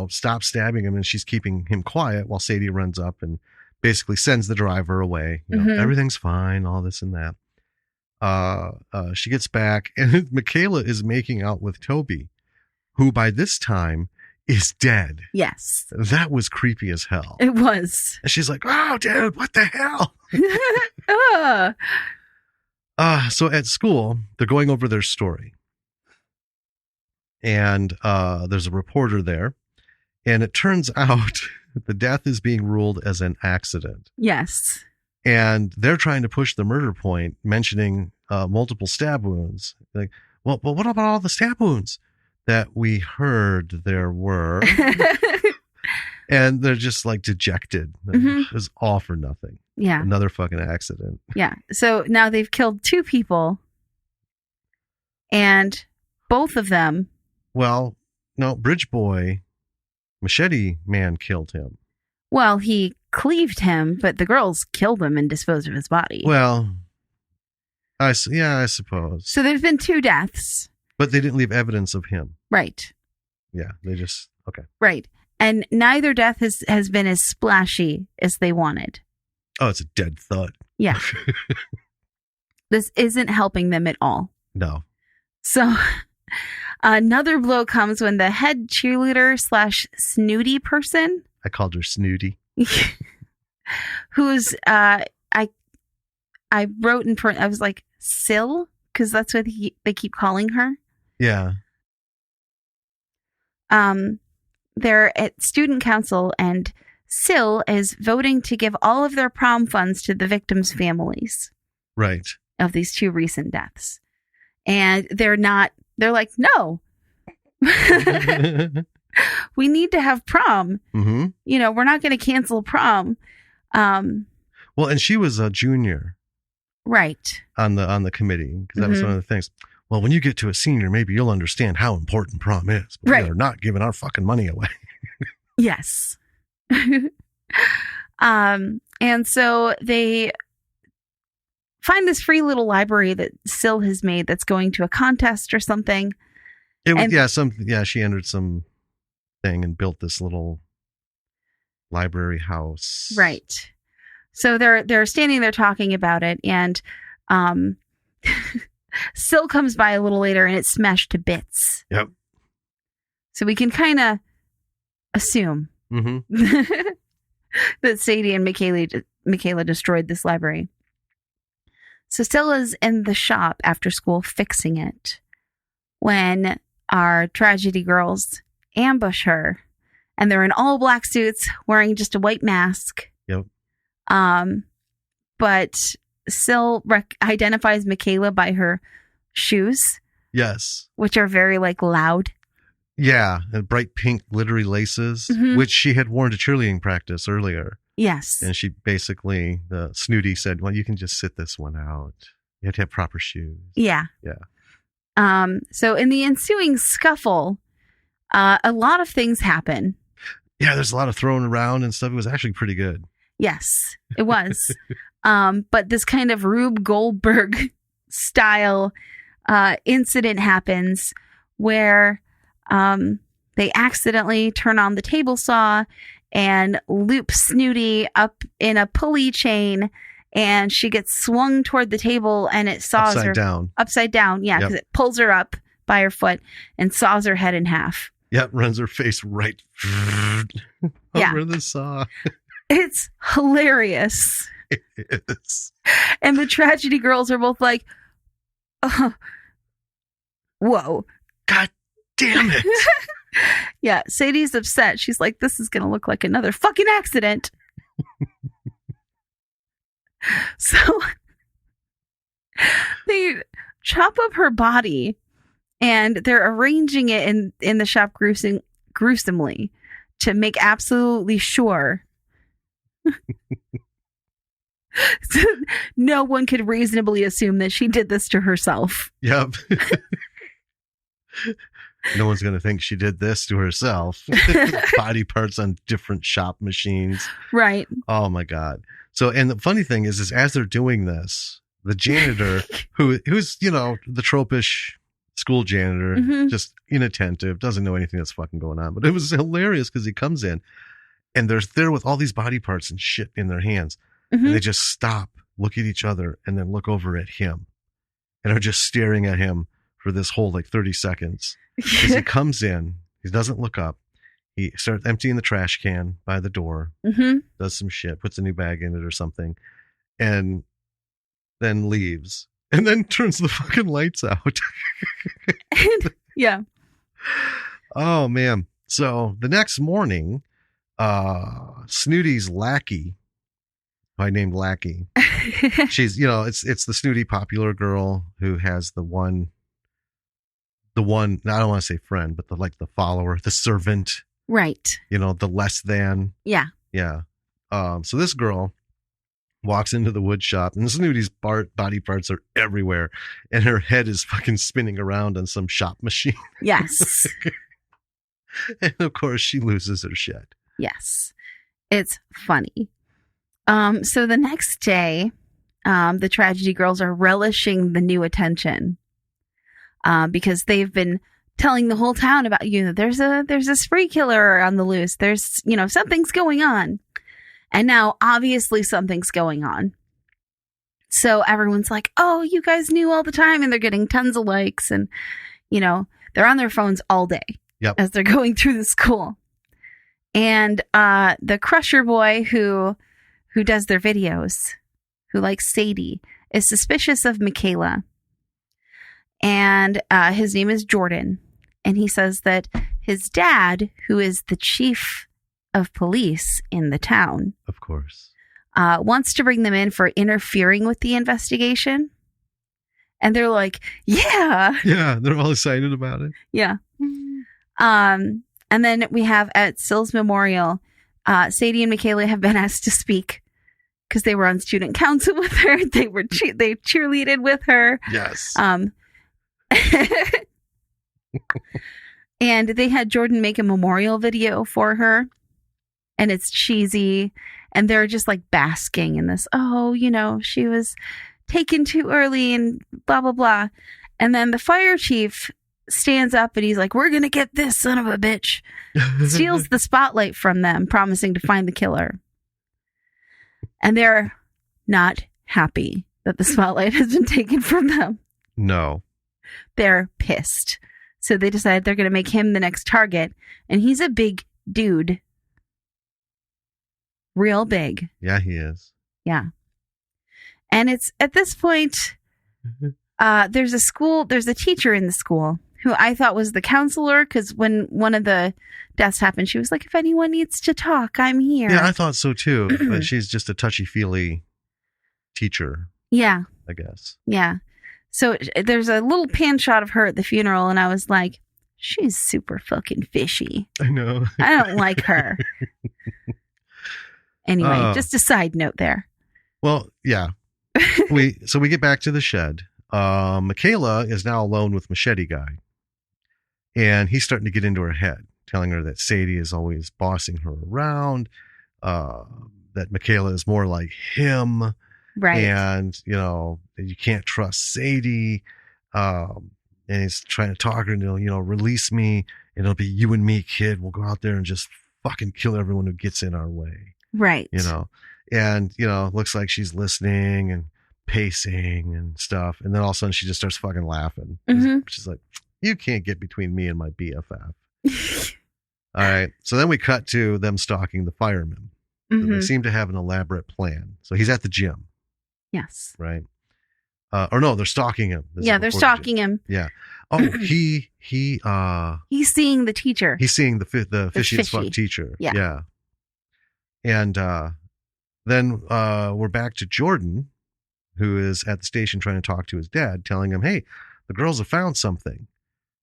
stops stabbing him, and she's keeping him quiet while Sadie runs up and basically sends the driver away. Everything's fine, all this and that. She gets back, and Michaela is making out with Toby, who by this time is dead. Yes. That was creepy as hell. It was. And she's like, oh, dude, what the hell? So at school, they're going over their story. And there's a reporter there. And it turns out the death is being ruled as an accident. Yes. And they're trying to push the murder point, mentioning multiple stab wounds. Like, well, what about all the stab wounds that we heard there were? And they're just like dejected. It was all for nothing. Yeah. Another fucking accident. Yeah. So now they've killed 2 people. And both of them. Well, no, Bridge Boy, Machete Man killed him. Well, he cleaved him, but the girls killed him and disposed of his body. Well, I suppose. So there's been 2 deaths. But they didn't leave evidence of him. Right. Yeah, they just, okay. Right. And neither death has been as splashy as they wanted. Oh, it's a dead thud. Yeah. This isn't helping them at all. No. So another blow comes when the head cheerleader / snooty person. I called her Snooty. Who's I wrote in print. I was like Syl, because that's what they keep calling her. Yeah. They're at student council, and Syl is voting to give all of their prom funds to the victims' families. Right. Of these 2 recent deaths, and they're like, no. We need to have prom. We're not going to cancel prom. Well, and she was a junior, right, on the committee, because that was one of the things. Well, when you get to a senior, maybe you'll understand how important prom is. But right. We are not giving our fucking money away. Yes. And so they find this free little library that Syl has made that's going to a contest or something. It was, she entered some thing and built this little library house. Right. So they're standing there talking about it, and Syl comes by a little later, and it's smashed to bits. Yep. So we can kind of assume. that Sadie and Michaela destroyed this library. So Scylla's in the shop after school fixing it when our tragedy girls ambush her, and they're in all black suits wearing just a white mask. Yep. But Syl identifies Michaela by her shoes. Yes. Which are very loud. Yeah, and bright pink glittery laces, which she had worn to cheerleading practice earlier. Yes. And she basically, the Snooty said, well, you can just sit this one out. You have to have proper shoes. Yeah. Yeah. So in the ensuing scuffle, a lot of things happen. Yeah, there's a lot of throwing around and stuff. It was actually pretty good. Yes, it was. But this kind of Rube Goldberg style incident happens where they accidentally turn on the table saw and loop Snooty up in a pulley chain, and she gets swung toward the table, and it saws her upside down. Yeah, because it pulls her up by her foot and saws her head in half. Yep, runs her face right over the saw. It's hilarious. It is. And the tragedy girls are both like, whoa. God damn it. Yeah, Sadie's upset. She's like, this is going to look like another fucking accident. So they chop up her body and they're arranging it in the shop gruesomely to make absolutely sure no one could reasonably assume that she did this to herself. Yep. No one's going to think she did this to herself. Body parts on different shop machines. Right. Oh, my God. So, and the funny thing is as they're doing this, the janitor, who's, the tropish school janitor, just inattentive, doesn't know anything that's fucking going on. But it was hilarious because he comes in and they're there with all these body parts and shit in their hands. And they just stop, look at each other, and then look over at him and are just staring at him for this whole 30 seconds. As he comes in, he doesn't look up. He starts emptying the trash can by the door, does some shit, puts a new bag in it or something, and then leaves. And then turns the fucking lights out. Yeah. Oh, man. So the next morning, Snooty's lackey, I named Lackey. She's, it's the snooty popular girl who has the one, I don't want to say friend, but the follower, the servant. Right. The less than. Yeah. Yeah. So this girl walks into the wood shop and Snooty's body parts are everywhere and her head is fucking spinning around on some shop machine. Yes. And of course she loses her shit. Yes. It's funny. So the next day, the tragedy girls are relishing the new attention, because they've been telling the whole town about, there's a spree killer on the loose. There's, something's going on. And now obviously something's going on. So everyone's like, oh, you guys knew all the time. And they're getting tons of likes and, they're on their phones all day as they're going through the school. And, the Crusher boy who does their videos, who likes Sadie, is suspicious of Michaela. And his name is Jordan. And he says that his dad, who is the chief of police in the town, of course, wants to bring them in for interfering with the investigation. And they're like, yeah. Yeah, they're all excited about it. Yeah. And then we have at Syl's memorial, Sadie and Michaela have been asked to speak because they were on student council with her. They cheerleaded with her. Yes. And they had Jordan make a memorial video for her, and it's cheesy, and they're just basking in this, she was taken too early and blah, blah, blah. And then the fire chief stands up and he's like, we're going to get this son of a bitch. Steals the spotlight from them, promising to find the killer. And they're not happy that the spotlight has been taken from them. No. They're pissed. So they decide they're going to make him the next target. And he's a big dude. real big. Yeah, he is. Yeah. And it's at this point, there's a teacher in the school who I thought was the counselor, because when one of the deaths happened, she was like, if anyone needs to talk, I'm here. Yeah, I thought so too. But she's just a touchy-feely teacher. Yeah. I guess. Yeah. So there's a little pan shot of her at the funeral, and I was like, she's super fucking fishy. I know. I don't like her. Anyway, just a side note there. Well, yeah. we get back to the shed. Michaela is now alone with Machete Guy. And he's starting to get into her head, telling her that Sadie is always bossing her around, that Michaela is more like him. Right. And, you can't trust Sadie. And he's trying to talk her into, release me. And it'll be you and me, kid. We'll go out there and just fucking kill everyone who gets in our way. Right. And, looks like she's listening and pacing and stuff. And then all of a sudden she just starts fucking laughing. Mm-hmm. She's like, you can't get between me and my BFF. All right. So then we cut to them stalking the firemen. Mm-hmm. So they seem to have an elaborate plan. So he's at the gym. Yes. Right. Or no, they're stalking him. They're stalking him. Yeah. Oh, he's seeing the teacher. He's seeing the fishy as fuck teacher. Yeah. And then we're back to Jordan, who is at the station trying to talk to his dad, telling him, hey, the girls have found something.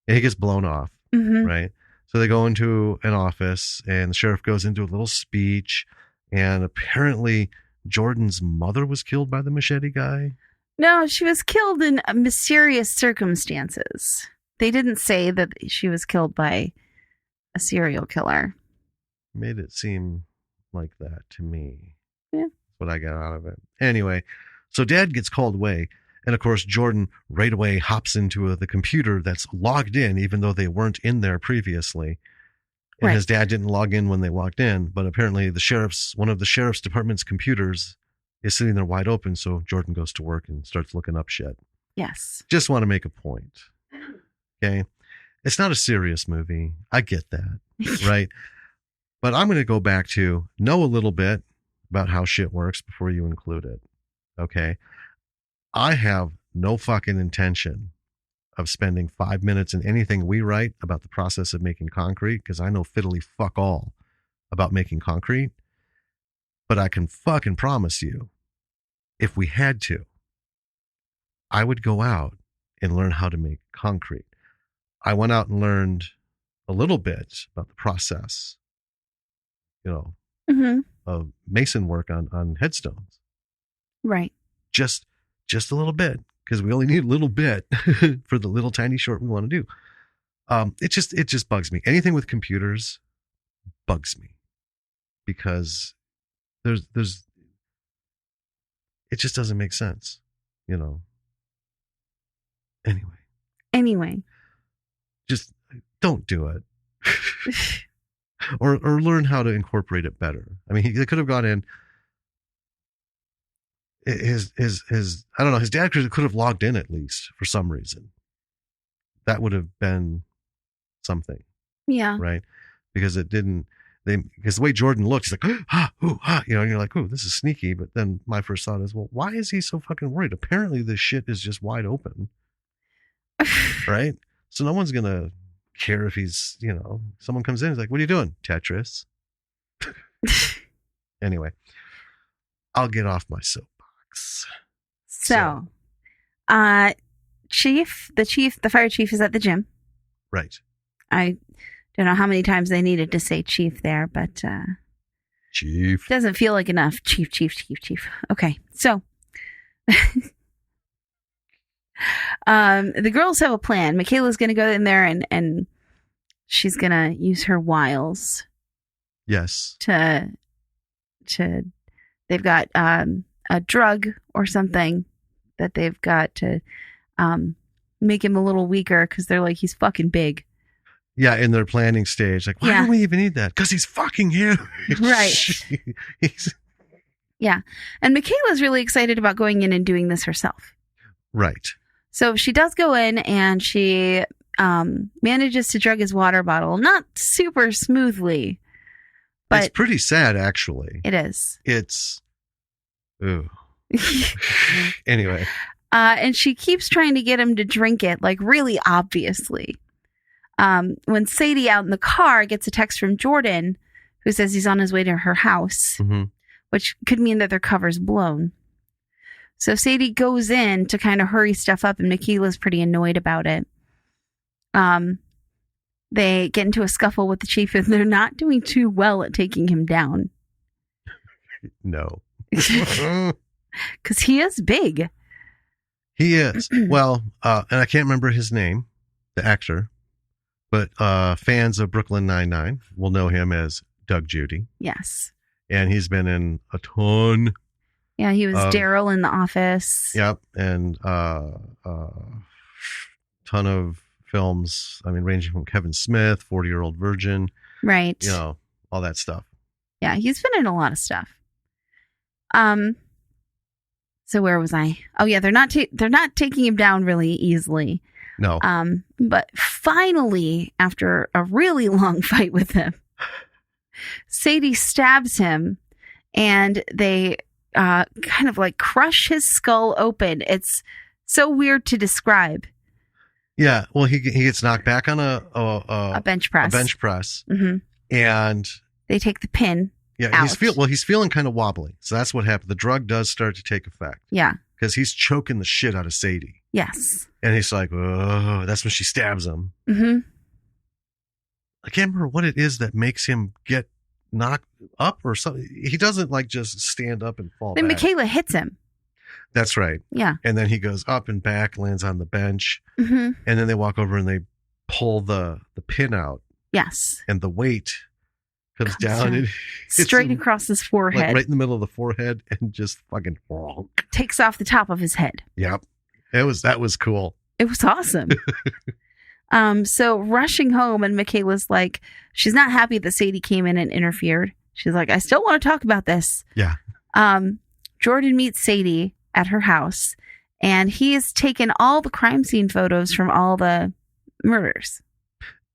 And he gets blown off. Mm-hmm. Right. So they go into an office and the sheriff goes into a little speech. And apparently Jordan's mother was killed by the Machete Guy. No, she was killed in mysterious circumstances. They didn't say that she was killed by a serial killer. Made it seem like that to me. Yeah. That's what I got out of it. Anyway, so Dad gets called away. And of course, Jordan right away hops into the computer that's logged in, even though they weren't in there previously. And his dad didn't log in when they walked in. But apparently one of the sheriff's department's computers is sitting there wide open. So Jordan goes to work and starts looking up shit. Yes. Just want to make a point. Okay. It's not a serious movie. I get that. Right. But I'm going to go back to know a little bit about how shit works before you include it. Okay. I have no fucking intention of spending 5 minutes in anything we write about the process of making concrete, because I know fiddly fuck all about making concrete. But I can fucking promise you, if we had to, I would go out and learn how to make concrete. I went out and learned a little bit about the process, of mason work on headstones. Right. Just a little bit, because we only need a little bit for the little tiny short we want to do. It just bugs me. Anything with computers bugs me, because there's it just doesn't make sense, Anyway, just don't do it. or learn how to incorporate it better. I mean, they could have gone in. His I don't know. His dad could have logged in at least for some reason. That would have been something. Yeah. Right. Because it didn't. Because the way Jordan looked, he's like, and you're like, oh, this is sneaky. But then my first thought is, well, why is he so fucking worried? Apparently this shit is just wide open. Right. So no one's gonna care if he's, someone comes in, he's like, what are you doing? Tetris. Anyway, I'll get off my soapbox. So, the fire chief is at the gym. Right. I don't know how many times they needed to say chief there, but chief doesn't feel like enough. Chief. Okay. So, the girls have a plan. Michaela's going to go in there and she's going to use her wiles. Yes. They've got a drug or something that they've got to make him a little weaker, because they're like, he's fucking big. Yeah, in their planning stage. Like, why do we even need that? Because he's fucking huge. Right. Yeah. And Michaela's really excited about going in and doing this herself. Right. So she does go in and she manages to drug his water bottle. Not super smoothly, But it's pretty sad, actually. it is. It's, ooh. Anyway. And she keeps trying to get him to drink it, like really obviously. When Sadie out in the car gets a text from Jordan, who says he's on his way to her house, which could mean that their cover's blown. So Sadie goes in to kind of hurry stuff up, and Michaela's pretty annoyed about it. They get into a scuffle with the chief, and they're not doing too well at taking him down. No. Because he is big. He is. Well, and I can't remember his name, the actor, but fans of Brooklyn Nine-Nine will know him as Doug Judy. Yes. And he's been in a ton. Yeah, he was Daryl in The Office. Yep. And ton of films. I mean, ranging from Kevin Smith, 40-Year-Old Virgin. Right. You know, all that stuff. Yeah, he's been in a lot of stuff. So where was I? Oh yeah, they're not taking him down really easily. No. But finally, after a really long fight with him, Sadie stabs him, and they kind of like crush his skull open. It's so weird to describe. Yeah, well, he gets knocked back on a bench press. A bench press, mm-hmm. and they take the pin. Yeah, out. he's feeling kind of wobbly. So that's what happened. The drug does start to take effect. Yeah, because he's choking the shit out of Sadie. Yes, and he's like, "Oh!" That's when she stabs him. Mm-hmm. I can't remember what it is that makes him get knocked up or something. He doesn't like just stand up and fall. Then back. Michaela hits him. That's right. Yeah. And then he goes up and back, lands on the bench. Mm-hmm. And then they walk over and they pull the pin out. Yes. And the weight comes down and straight across his forehead. Like right in the middle of the forehead and just fucking takes off the top of his head. Yep. That was cool. It was awesome. So rushing home, and Michaela's like, she's not happy that Sadie came in and interfered. She's like, I still want to talk about this. Yeah. Jordan meets Sadie at her house, and he has taken all the crime scene photos from all the murders.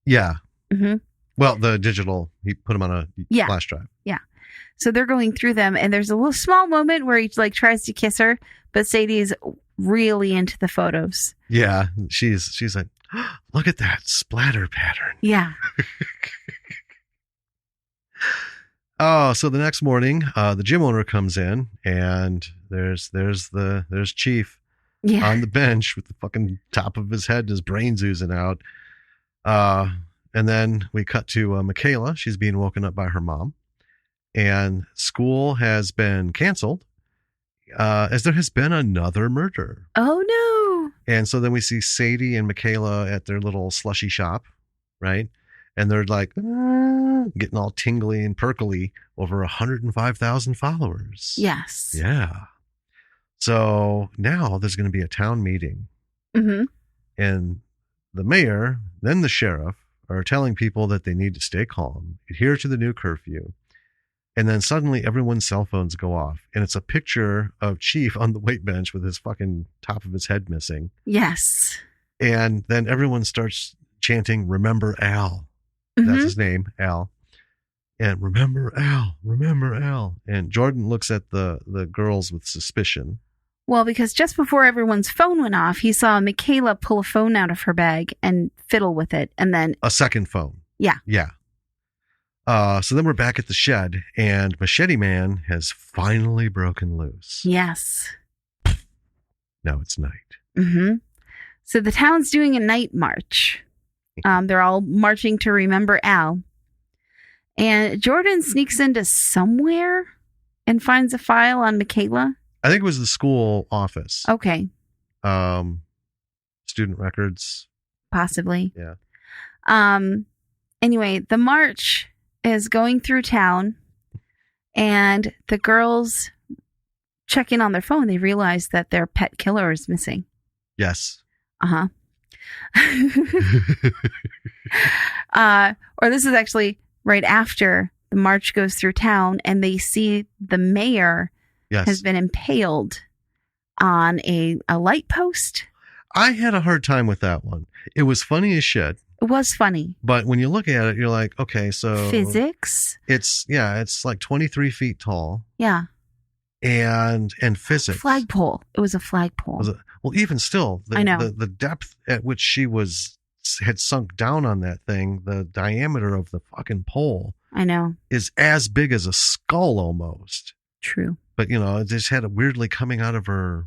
Yeah. Mm-hmm. Well, the digital, he put them on a flash drive. Yeah. So they're going through them, and there's a little small moment where he like tries to kiss her, but Sadie's really into the photos. Yeah. She's like, oh, look at that splatter pattern. Yeah. Oh, so the next morning, the gym owner comes in, and there's Chief on the bench with the fucking top of his head and his brains oozing out. And then we cut to Michaela. She's being woken up by her mom, and school has been canceled as there has been another murder. Oh no! And so then we see Sadie and Michaela at their little slushy shop, right? And they're like getting all tingly and perkly over 105,000 followers. Yes. Yeah. So now there's going to be a town meeting. Mm-hmm. And the mayor, then the sheriff, are telling people that they need to stay calm, adhere to the new curfew. And then suddenly everyone's cell phones go off. And it's a picture of Chief on the weight bench with his fucking top of his head missing. Yes. And then everyone starts chanting, "Remember Al." Mm-hmm. That's his name, Al. And remember Al. And Jordan looks at the girls with suspicion. Well, because just before everyone's phone went off, he saw Michaela pull a phone out of her bag and fiddle with it. And then a second phone. Yeah. Yeah. So then we're back at the shed, and Machete Man has finally broken loose. Yes. Now it's night. Mm-hmm. So the town's doing a night march. They're all marching to remember Al. And Jordan sneaks into somewhere and finds a file on Michaela. I think it was the school office. Okay. Student records. Possibly. Yeah. Anyway, the march is going through town, and the girls check in on their phone. They realize that their pet killer is missing. Yes. Uh-huh. Or this is actually right after the march goes through town, and they see the mayor has been impaled on a light post. I had a hard time with that one. It was funny as shit. It was funny. But when you look at it, you're like, okay, so Physics? it's like 23 feet tall. Yeah. And physics. Flagpole. It was a flagpole. Well, even still, I know. the depth at which she had sunk down on that thing, the diameter of the fucking pole, I know, is as big as a skull almost. True. But, it just had it weirdly coming out of her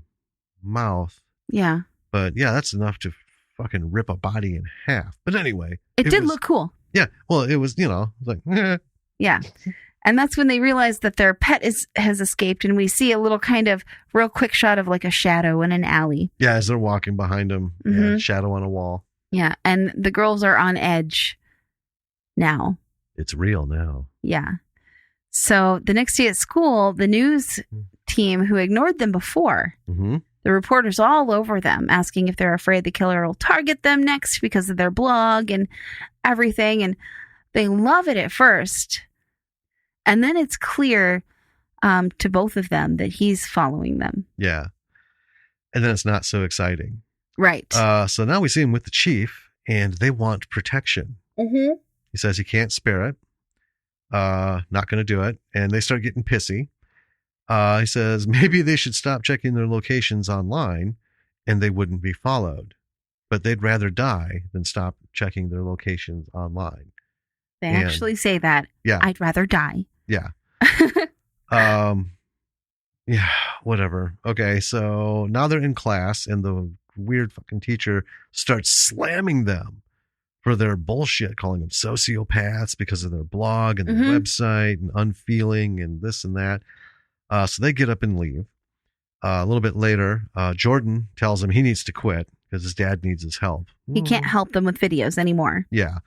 mouth. Yeah. But yeah, that's enough to fucking rip a body in half. But anyway. It did look cool. Yeah. Well, it was, like, Yeah. And that's when they realize that their pet has escaped, and we see a little kind of real quick shot of like a shadow in an alley. Yeah, as they're walking behind them, Mm-hmm. Yeah, shadow on a wall. Yeah, and the girls are on edge now. It's real now. Yeah. So the next day at school, the news team who ignored them before, Mm-hmm. the reporters all over them, asking if they're afraid the killer will target them next because of their blog and everything. And they love it at first. And then it's clear to both of them that he's following them. Yeah. And then it's not so exciting. Right. So now we see him with the chief, and they want protection. Mm-hmm. He says he can't spare it. Not going to do it. And they start getting pissy. He says maybe they should stop checking their locations online and they wouldn't be followed. But they'd rather die than stop checking their locations online. They actually say that. Yeah. I'd rather die. Yeah. Yeah, whatever. Okay, so now they're in class and the weird fucking teacher starts slamming them for their bullshit, calling them sociopaths because of their blog and their website and unfeeling and this and that. So they get up and leave. A little bit later, Jordan tells him he needs to quit because his dad needs his help. He can't help them with videos anymore. Yeah.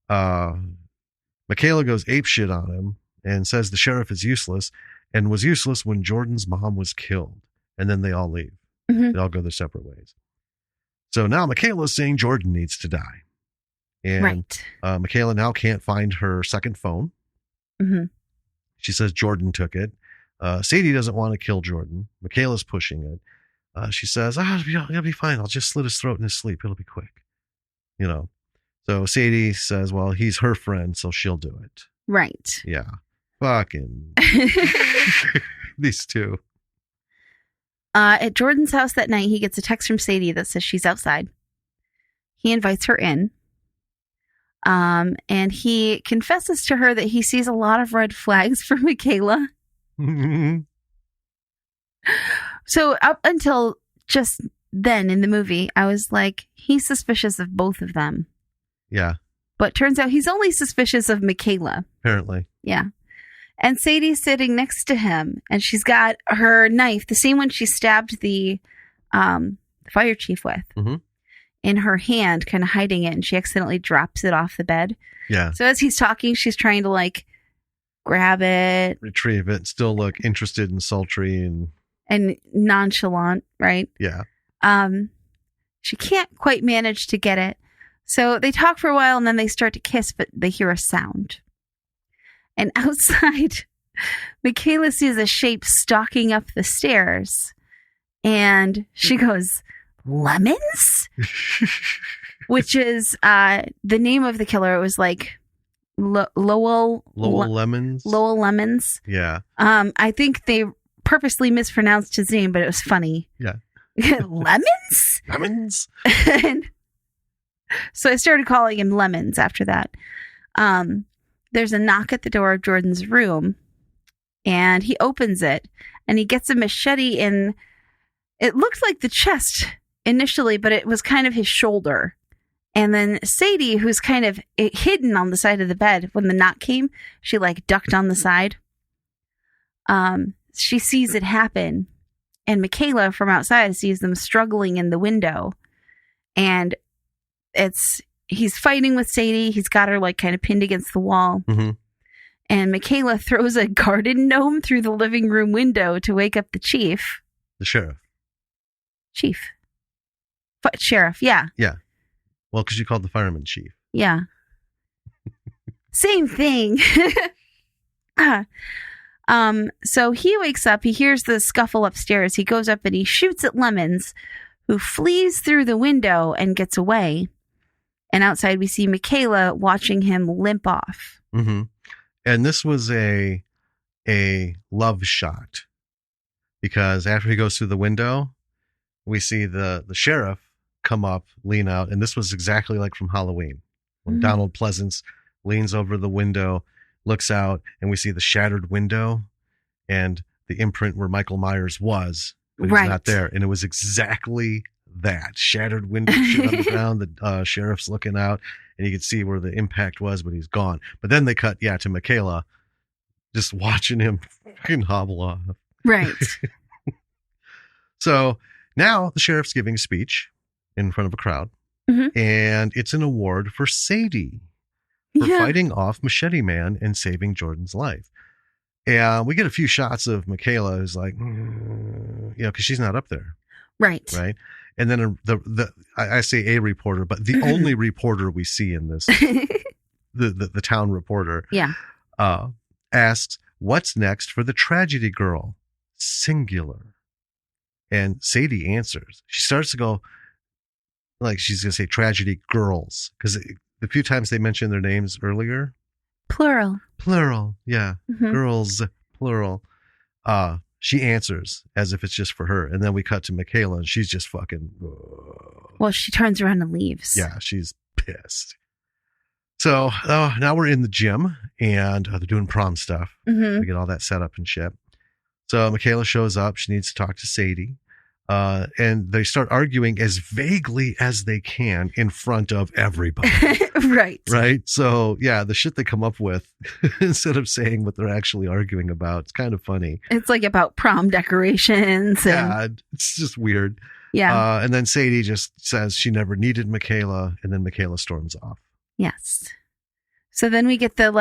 Michaela goes apeshit on him and says the sheriff is useless and was useless when Jordan's mom was killed. And then they all leave. Mm-hmm. They all go their separate ways. So now Michaela's saying Jordan needs to die. And right. Michaela now can't find her second phone. Mm-hmm. She says Jordan took it. Sadie doesn't want to kill Jordan. Michaela's pushing it. She says, it'll be fine. I'll just slit his throat in his sleep. It'll be quick. So Sadie says, well, he's her friend, so she'll do it. Right. Yeah. Fucking these two. At Jordan's house that night, he gets a text from Sadie that says she's outside. He invites her in. And he confesses to her that he sees a lot of red flags for Michaela. So up until just then in the movie, I was like, he's suspicious of both of them. Yeah. But turns out he's only suspicious of Michaela. Apparently. Yeah. And Sadie's sitting next to him, and she's got her knife, the same one she stabbed the fire chief with, in her hand, kind of hiding it, and she accidentally drops it off the bed. Yeah. So as he's talking, she's trying to grab it, retrieve it, still look interested and sultry and nonchalant, right? Yeah. She can't quite manage to get it. So they talk for a while, and then they start to kiss, but they hear a sound. And outside, Michaela sees a shape stalking up the stairs. And she goes, "Lemons?" Which is the name of the killer. It was Lowell Lemons. Lowell Lemons. Yeah. I think they purposely mispronounced his name, but it was funny. Yeah. Lemons? Lemons? And so I started calling him Lemons after that. There's a knock at the door of Jordan's room, and he opens it, and he gets a machete in. It looked like the chest initially, but it was kind of his shoulder. And then Sadie, who's kind of hidden on the side of the bed, when the knock came, she ducked on the side. She sees it happen, and Michaela from outside sees them struggling in the window, and he's fighting with Sadie. He's got her kind of pinned against the wall. Mm-hmm. And Michaela throws a garden gnome through the living room window to wake up the chief. The sheriff. Sheriff, yeah. Yeah. Well, because you called the fireman chief. Yeah. Same thing. So he wakes up. He hears the scuffle upstairs. He goes up and he shoots at Lemons, who flees through the window and gets away. And outside we see Michaela watching him limp off. Mm-hmm. And this was a love shot, because after he goes through the window, we see the sheriff come up, lean out, and this was exactly like from Halloween, when Donald Pleasance leans over the window, looks out, and we see the shattered window and the imprint where Michael Myers was, but he's not there. And it was exactly that shattered window shit on the ground. The sheriff's looking out, and you can see where the impact was, but he's gone. But then they cut, to Michaela, just watching him fucking hobble off. Right. So now the sheriff's giving a speech in front of a crowd, and it's an award for Sadie for fighting off Machete Man and saving Jordan's life. And we get a few shots of Michaela who's like, because she's not up there. Right. Right. And then I say a reporter, but the only reporter we see in this, the town reporter, asks, "What's next for the tragedy girl?" Singular. And Sadie answers. She starts to go, like she's going to say tragedy girls, because the few times they mentioned their names earlier. Plural. Yeah. Girls, plural. She answers as if it's just for her. And then we cut to Michaela, and she's just fucking. Well, she turns around and leaves. Yeah, she's pissed. So now we're in the gym, and they're doing prom stuff. We get all that set up and shit. So Michaela shows up. She needs to talk to Sadie. And they start arguing as vaguely as they can in front of everybody. Right. So the shit they come up with, instead of saying what they're actually arguing about, it's kind of funny. It's like about prom decorations. It's just weird. Yeah. And then Sadie just says she never needed Michaela, and then Michaela storms off. Yes. So then we get the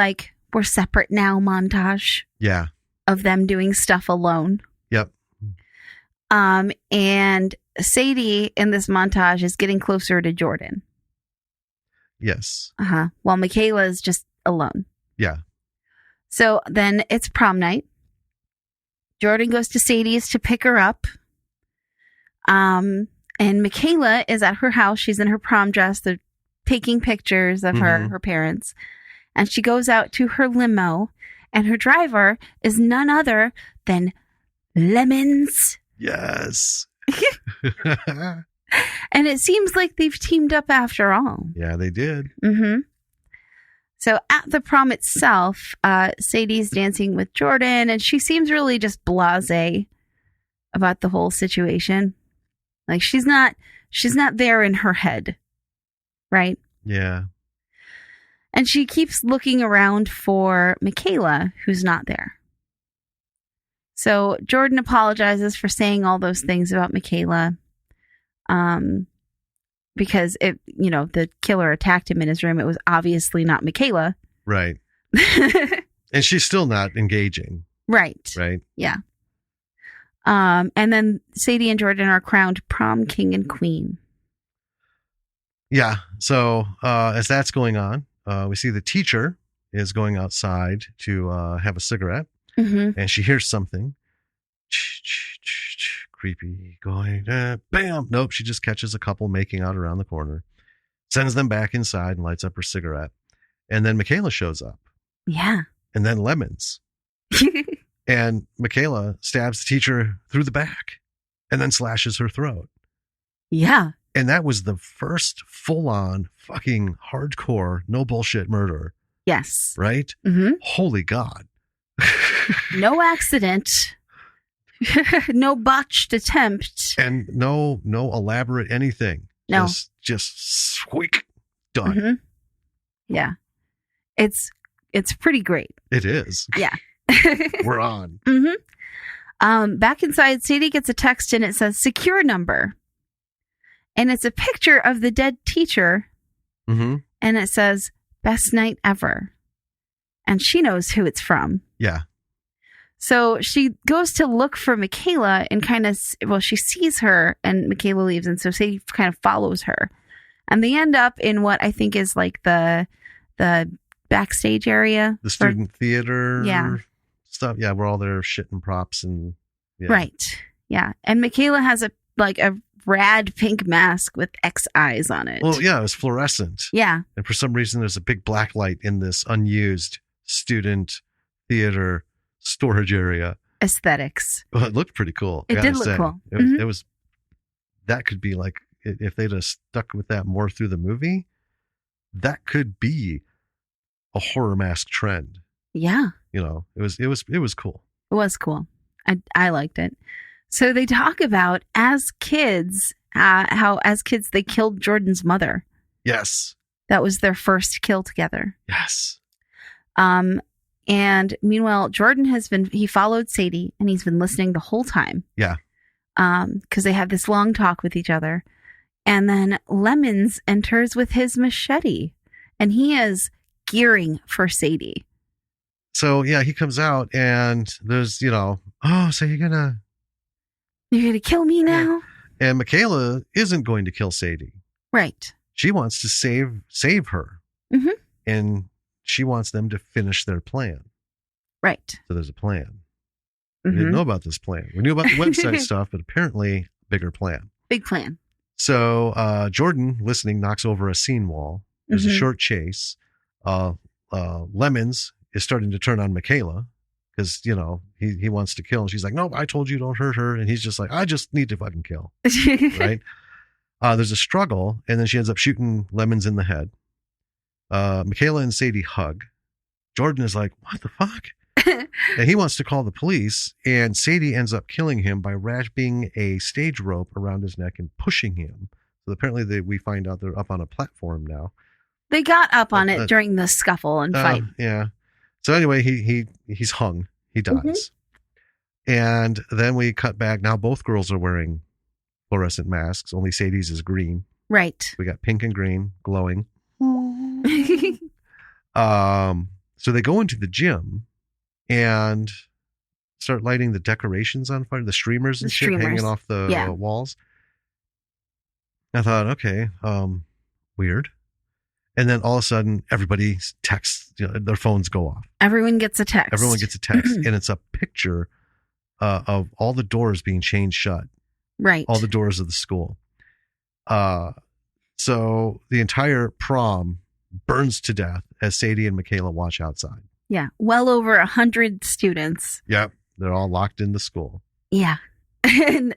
we're separate now montage. Yeah. Of them doing stuff alone. Yep. And Sadie in this montage is getting closer to Jordan. Yes. While Michaela is just alone. Yeah. So then it's prom night. Jordan goes to Sadie's to pick her up. And Michaela is at her house. She's in her prom dress. They're taking pictures of her parents. And she goes out to her limo, and her driver is none other than Lemons. Yes. And it seems like they've teamed up after all. Yeah, they did. So at the prom itself, Sadie's dancing with Jordan, and she seems really just blasé about the whole situation. Like she's not there in her head, right? Yeah. And she keeps looking around for Michaela, who's not there. So Jordan apologizes for saying all those things about Michaela, because the killer attacked him in his room. It was obviously not Michaela. Right. And she's still not engaging. Right. Right. Yeah. And then Sadie and Jordan are crowned prom king and queen. Yeah. So as that's going on, we see the teacher is going outside to have a cigarette, and she hears something. Creepy going, bam. Nope. She just catches a couple making out around the corner, sends them back inside, and lights up her cigarette. And then Michaela shows up. Yeah. And then Lemons. And Michaela stabs the teacher through the back and then slashes her throat. Yeah. And that was the first full-on fucking hardcore, no bullshit murder. Yes. Right? Holy God. No accident. No botched attempt. And no elaborate anything. No. Just squeak. Done. Yeah. It's pretty great. It is. Yeah. We're on. Back inside, Sadie gets a text and it says secure number. And it's a picture of the dead teacher. And it says best night ever. And she knows who it's from. Yeah. So she goes to look for Michaela and she sees her and Michaela leaves. And so Sadie kind of follows her. And they end up in what I think is like the backstage area. The student theater. Yeah. Stuff. Yeah. We're all there shitting props and. Yeah. Right. Yeah. And Michaela has a rad pink mask with X eyes on it. Well, yeah, it was fluorescent. Yeah. And for some reason, there's a big black light in this unused student theater storage area. Aesthetics. Well, it looked pretty cool. It did look cool. It was, that could be like, if they'd have stuck with that more through the movie, that could be a horror mask trend. Yeah. You know, it was cool. It was cool. I liked it. So they talk about as kids, how as kids they killed Jordan's mother. Yes. That was their first kill together. Yes. And meanwhile, Jordan he followed Sadie and he's been listening the whole time. Yeah. Because they have this long talk with each other. And then Lemons enters with his machete and he is gearing for Sadie. So, yeah, he comes out and there's, oh, so you're going to kill me now? And Michaela isn't going to kill Sadie. Right. She wants to save her. Mm-hmm. And she wants them to finish their plan. Right. So there's a plan. Mm-hmm. We didn't know about this plan. We knew about the website stuff, but apparently bigger plan. Big plan. So Jordan, listening, knocks over a scene wall. There's a short chase. Lemons is starting to turn on Michaela because, he wants to kill. And she's like, no, I told you don't hurt her. And he's just like, I just need to fucking kill. Right? There's a struggle. And then she ends up shooting Lemons in the head. Michaela and Sadie hug. Jordan is like, what the fuck? And he wants to call the police. And Sadie ends up killing him by wrapping a stage rope around his neck and pushing him. So apparently we find out they're up on a platform now. They got up on it during the scuffle and fight. Yeah. So anyway, he's hung. He dies. And then we cut back. Now both girls are wearing fluorescent masks. Only Sadie's is green. Right. We got pink and green glowing. So they go into the gym and start lighting the decorations on fire, the streamers and shit hanging off the walls. I thought, okay, weird. And then all of a sudden, everybody's texts, their phones go off. Everyone gets a text. And it's a picture of all the doors being chained shut. Right. All the doors of the school. So the entire prom burns to death as Sadie and Michaela watch outside. Yeah. Well over 100 students. Yep. They're all locked in the school. Yeah. And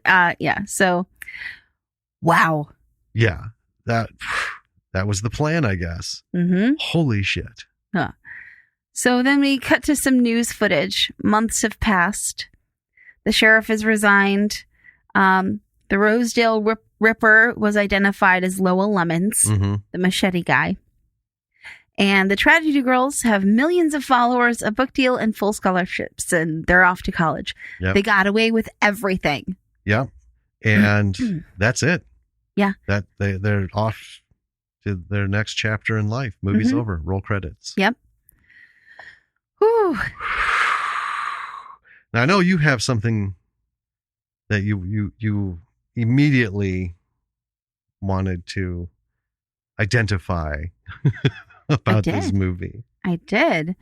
so, wow. Yeah. That was the plan, I guess. Mm-hmm. Holy shit. Huh. So then we cut to some news footage. Months have passed. The sheriff has resigned. The Rosedale Ripper was identified as Lowell Lemons, the machete guy. And the Tragedy Girls have millions of followers, a book deal, and full scholarships, and they're off to college. Yep. They got away with everything. Yep. And that's it. Yeah. That they're off to their next chapter in life. Movie's over. Roll credits. Yep. Whew. Now I know you have something that you immediately wanted to identify about this movie. I did.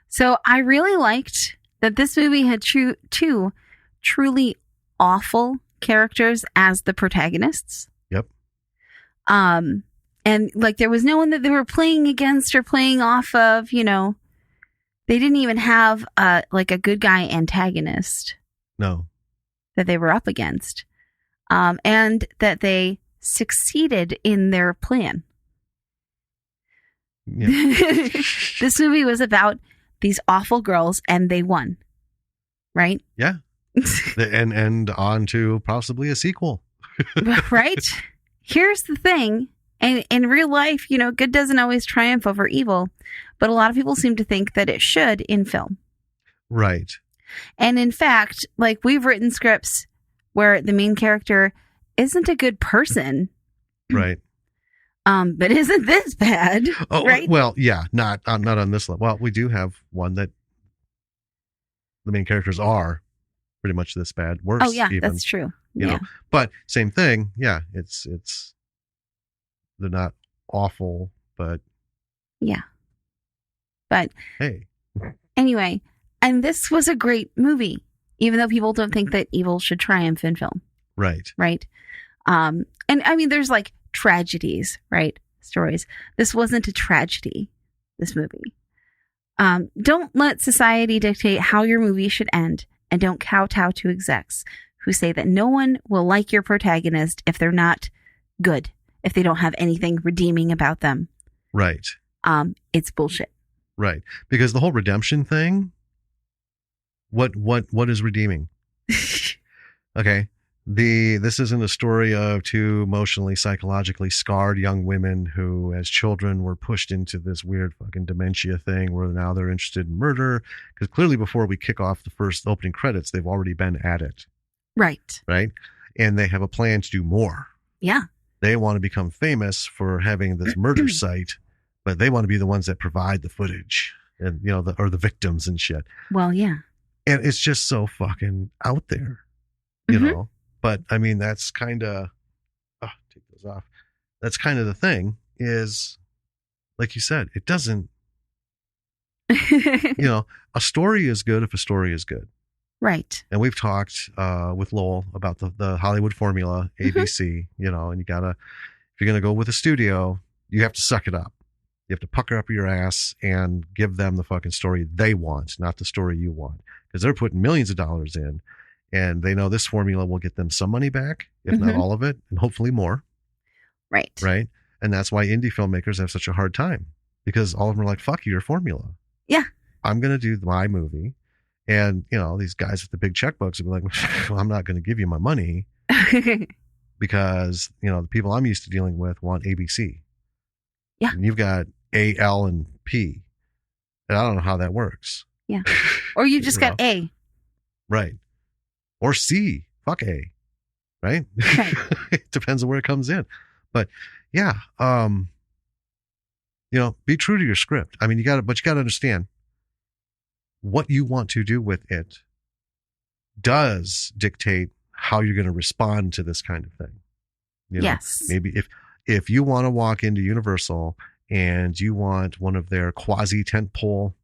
So I really liked that this movie had two truly awful characters as the protagonists. Yep. And like there was no one that they were playing against or playing off of, They didn't even have a good guy antagonist. No. That they were up against. And that they succeeded in their plan. Yeah. This movie was about these awful girls and they won. Right? Yeah. and on to possibly a sequel. Right? Here's the thing. And in real life, good doesn't always triumph over evil, but a lot of people seem to think that it should in film. Right. And in fact, we've written scripts where the main character isn't a good person. Right. But isn't this bad? Oh, right? Well, yeah, not on this level. Well, we do have one that the main characters are pretty much this bad. Worse. Oh yeah, even, that's true. You know, but same thing. Yeah, it's they're not awful, but yeah. But hey, anyway, and this was a great movie, even though people don't think that evil should triumph in film. Right. Right. And I mean, there's like tragedies, right? Stories. This wasn't a tragedy, this movie. Don't let society dictate how your movie should end, and don't kowtow to execs who say that no one will like your protagonist if they're not good, if they don't have anything redeeming about them. Right. It's bullshit. Right. Because the whole redemption thing, what is redeeming? Okay. This isn't a story of two emotionally, psychologically scarred young women who, as children, were pushed into this weird fucking dementia thing where now they're interested in murder. Because clearly before we kick off the first opening credits, they've already been at it. Right. Right. And they have a plan to do more. Yeah. They want to become famous for having this murder site, but they want to be the ones that provide the footage and, you know, the victims and shit. Well, yeah. And it's just so fucking out there, you know? But I mean, that's kind of, take those off. That's kind of the thing is, like you said, it doesn't, you know, a story is good if a story is good. Right. And we've talked with Lowell about the Hollywood formula, ABC, you know, and if you're going to go with a studio, you have to suck it up. You have to pucker up your ass and give them the fucking story they want, not the story you want. Because they're putting millions of dollars in. And they know this formula will get them some money back, if not all of it, and hopefully more. Right. Right. And that's why indie filmmakers have such a hard time, because all of them are like, fuck your formula. Yeah. I'm going to do my movie. And, you know, these guys with the big checkbooks will be like, well, I'm not going to give you my money because, you know, the people I'm used to dealing with want ABC. Yeah. And you've got A, L, and P. And I don't know how that works. Yeah. Or you just got A. Right. Or C, fuck A, right? It depends on where it comes in. But yeah, you know, be true to your script. I mean, you got to understand what you want to do with it does dictate how you're going to respond to this kind of thing. You know, yes. Maybe if you want to walk into Universal and you want one of their quasi tentpole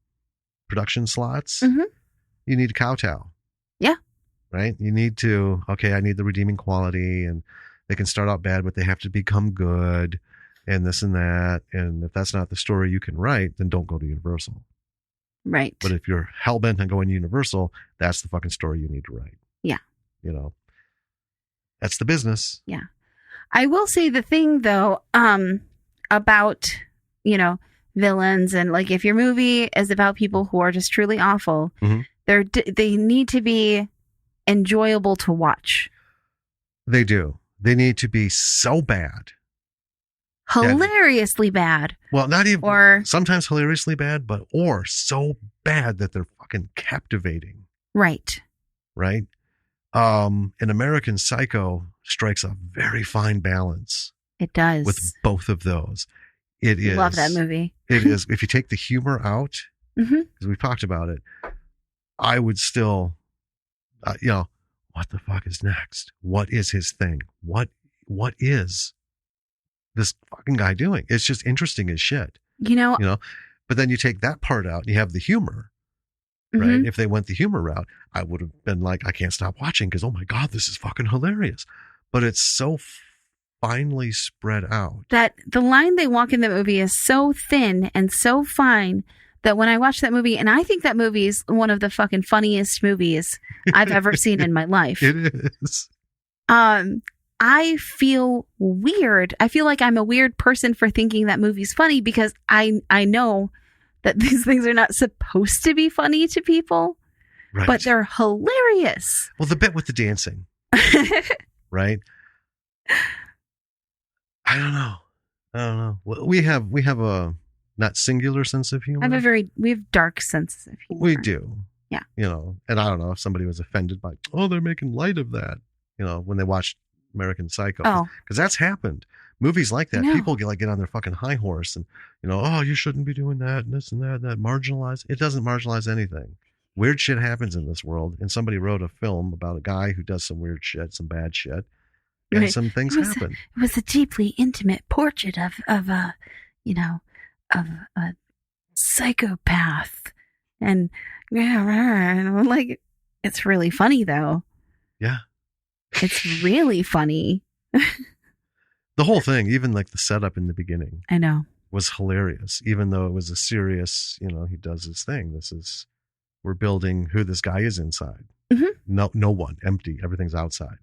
production slots, you need to kowtow. Yeah. Right? You need to, I need the redeeming quality, and they can start out bad, but they have to become good and this and that. And if that's not the story you can write, then don't go to Universal. Right. But if you're hell-bent on going to Universal, that's the fucking story you need to write. Yeah. You know, that's the business. Yeah. I will say the thing though, about, you know, villains, and like if your movie is about people who are just truly awful, they need to be enjoyable to watch. They do. They need to be so bad. Hilariously bad. Well, not even, or sometimes hilariously bad, or so bad that they're fucking captivating. Right. Right? An American Psycho strikes a very fine balance. It does. With both of those. It is. Love that movie. It is. If you take the humor out, because we've talked about it, I would still, you know, what the fuck is next? What is his thing? What is this fucking guy doing? It's just interesting as shit. You know, but then you take that part out and you have the humor, right? If they went the humor route, I would have been like, I can't stop watching because, oh my God, this is fucking hilarious. But it's so finely spread out. That the line they walk in the movie is so thin and so fine that when I watch that movie, and I think that movie is one of the fucking funniest movies I've ever seen in my life. It is. I feel weird. I feel like I'm a weird person for thinking that movie's funny because I know that these things are not supposed to be funny to people, right, but they're hilarious. Well, the bit with the dancing, right? I don't know. We have a not singular sense of humor. We have dark senses of humor. We do. Yeah. You know, and I don't know if somebody was offended by, they're making light of that, you know, when they watched American Psycho. Oh. Because that's happened. Movies like that, people get on their fucking high horse and, you know, you shouldn't be doing that and this and that, marginalize. It doesn't marginalize anything. Weird shit happens in this world. And somebody wrote a film about a guy who does some weird shit, some bad shit. And some things happen. It was a deeply intimate portrait of a psychopath. And I'm like, it's really funny though. Yeah. It's really funny. The whole thing, even like the setup in the beginning, I know. was hilarious, even though it was a serious, he does his thing. We're building who this guy is inside. Mm-hmm. No one, empty. Everything's outside.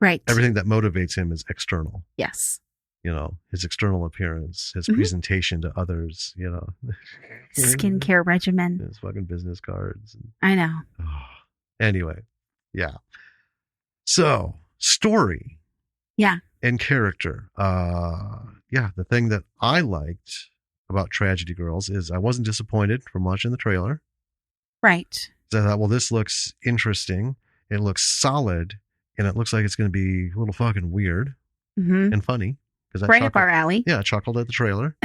Right. Everything that motivates him is external. Yes. His external appearance, his Mm-hmm. presentation to others, Skincare regimen. his fucking business cards. I know. Anyway, yeah. So, story. Yeah. And character. The thing that I liked about Tragedy Girls is I wasn't disappointed from watching the trailer. Right. So I thought, well, this looks interesting. It looks solid, and it looks like it's going to be a little fucking weird and funny. Right up our alley. Yeah, I chuckled at the trailer,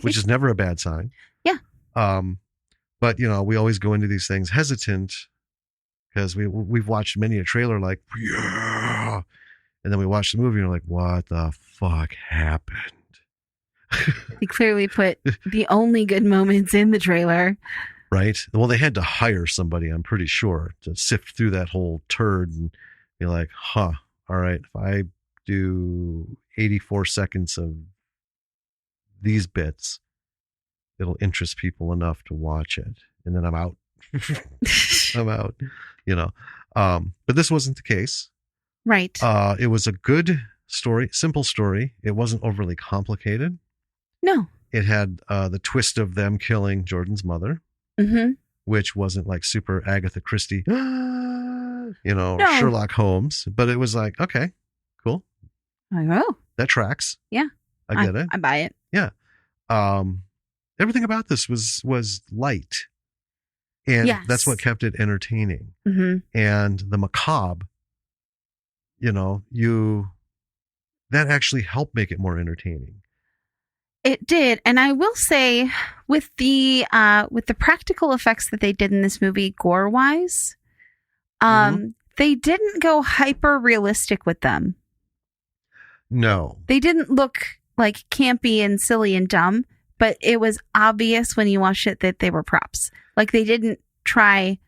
which is never a bad sign. Yeah. But we always go into these things hesitant because we've watched many a trailer like, yeah, and then we watch the movie and we're like, what the fuck happened? They clearly put the only good moments in the trailer. Right. Well, they had to hire somebody, I'm pretty sure, to sift through that whole turd and be like, all right, if I do 84 seconds of these bits, it'll interest people enough to watch it. And then I'm out. I'm out, but this wasn't the case. Right. It was a good story, simple story. It wasn't overly complicated. No. It had the twist of them killing Jordan's mother, which wasn't like super Agatha Christie, no. Sherlock Holmes, but it was like, okay, cool. That tracks. Yeah. I get it. I buy it. Yeah. Everything about this was light. And that's what kept it entertaining. And the macabre, that actually helped make it more entertaining. It did. And I will say with the practical effects that they did in this movie, gore wise, they didn't go hyper realistic with them. No. They didn't look like campy and silly and dumb, but it was obvious when you watched it that they were props. Like they didn't try,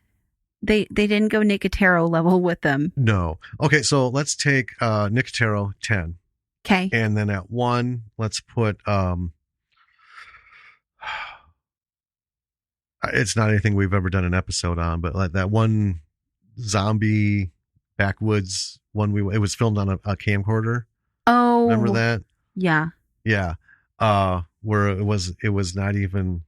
they didn't go Nicotero level with them. No. Okay, so let's take Nicotero 10. Okay. And then at 1, let's put it's not anything we've ever done an episode on, but like that one zombie backwoods one, it was filmed on a camcorder. Oh, remember that? Yeah. Yeah. Where it was not even,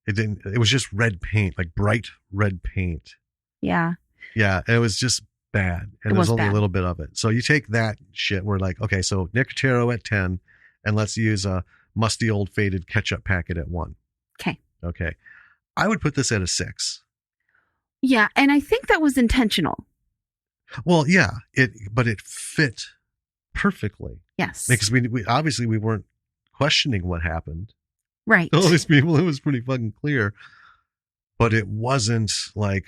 it was just red paint, like bright red paint. Yeah. Yeah. It was just bad. And there's only a little bit of it. So you take that shit, we're like, okay, so Nicotero at 10, and let's use a musty old faded ketchup packet at 1. Okay. Okay. I would put this at a 6. Yeah. And I think that was intentional. Well, yeah, but it fit perfectly. Yes. Because we obviously we weren't questioning what happened. Right. All these people, it was pretty fucking clear. But it wasn't like,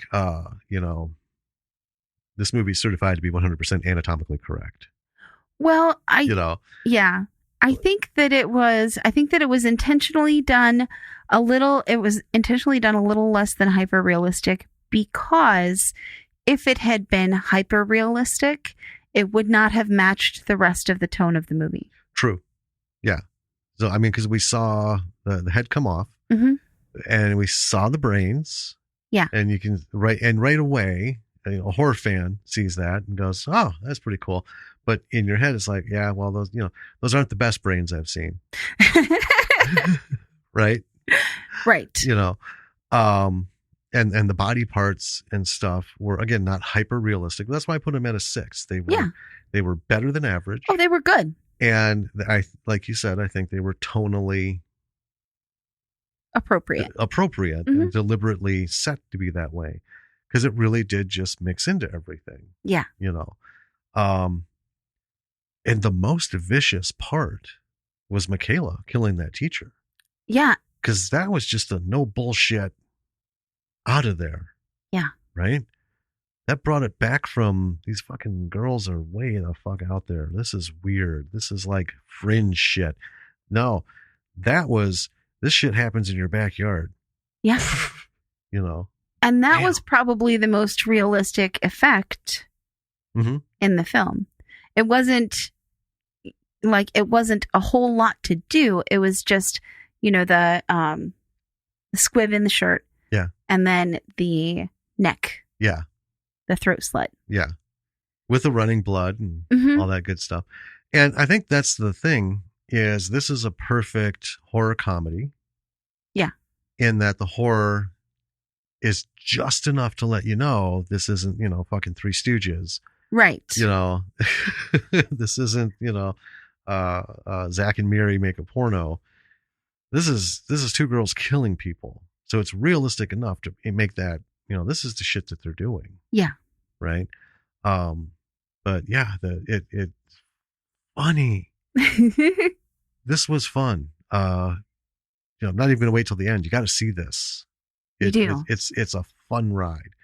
this movie is certified to be 100% anatomically correct. Well, yeah. I think that it was intentionally done it was intentionally done a little less than hyper realistic, because if it had been hyper realistic, it would not have matched the rest of the tone of the movie. True. Yeah. So, I mean, because we saw the head come off, and we saw the brains. Yeah. And you can right away, a horror fan sees that and goes, oh, that's pretty cool. But in your head, it's like, yeah, well, those aren't the best brains I've seen. Right. Right. And the body parts and stuff were, again, not hyper realistic. That's why I put them at a 6. They were better than average. Oh, they were good. And like you said, I think they were tonally appropriate and deliberately set to be that way, because it really did just mix into everything. Yeah. And the most vicious part was Michaela killing that teacher. Yeah. Because that was just a no bullshit out of there. Yeah. Right? That brought it back from, these fucking girls are way the fuck out there. This is weird. This is like fringe shit. No, this shit happens in your backyard. Yeah. And that was probably the most realistic effect in the film. It wasn't, like it wasn't a whole lot to do. It was just, the squib in the shirt. Yeah. And then the neck. Yeah. The throat slit. Yeah. With the running blood and Mhm. all that good stuff. And I think that's the thing, is this is a perfect horror comedy. Yeah. In that the horror is just enough to let you know this isn't, fucking Three Stooges. Right. This isn't, Zach and Miri make a porno. This is two girls killing people. So it's realistic enough to make that, this is the shit that they're doing. Yeah. Right. But yeah, it's funny. This was fun. I'm not even gonna wait till the end. You got to see this. You do. It's a fun ride.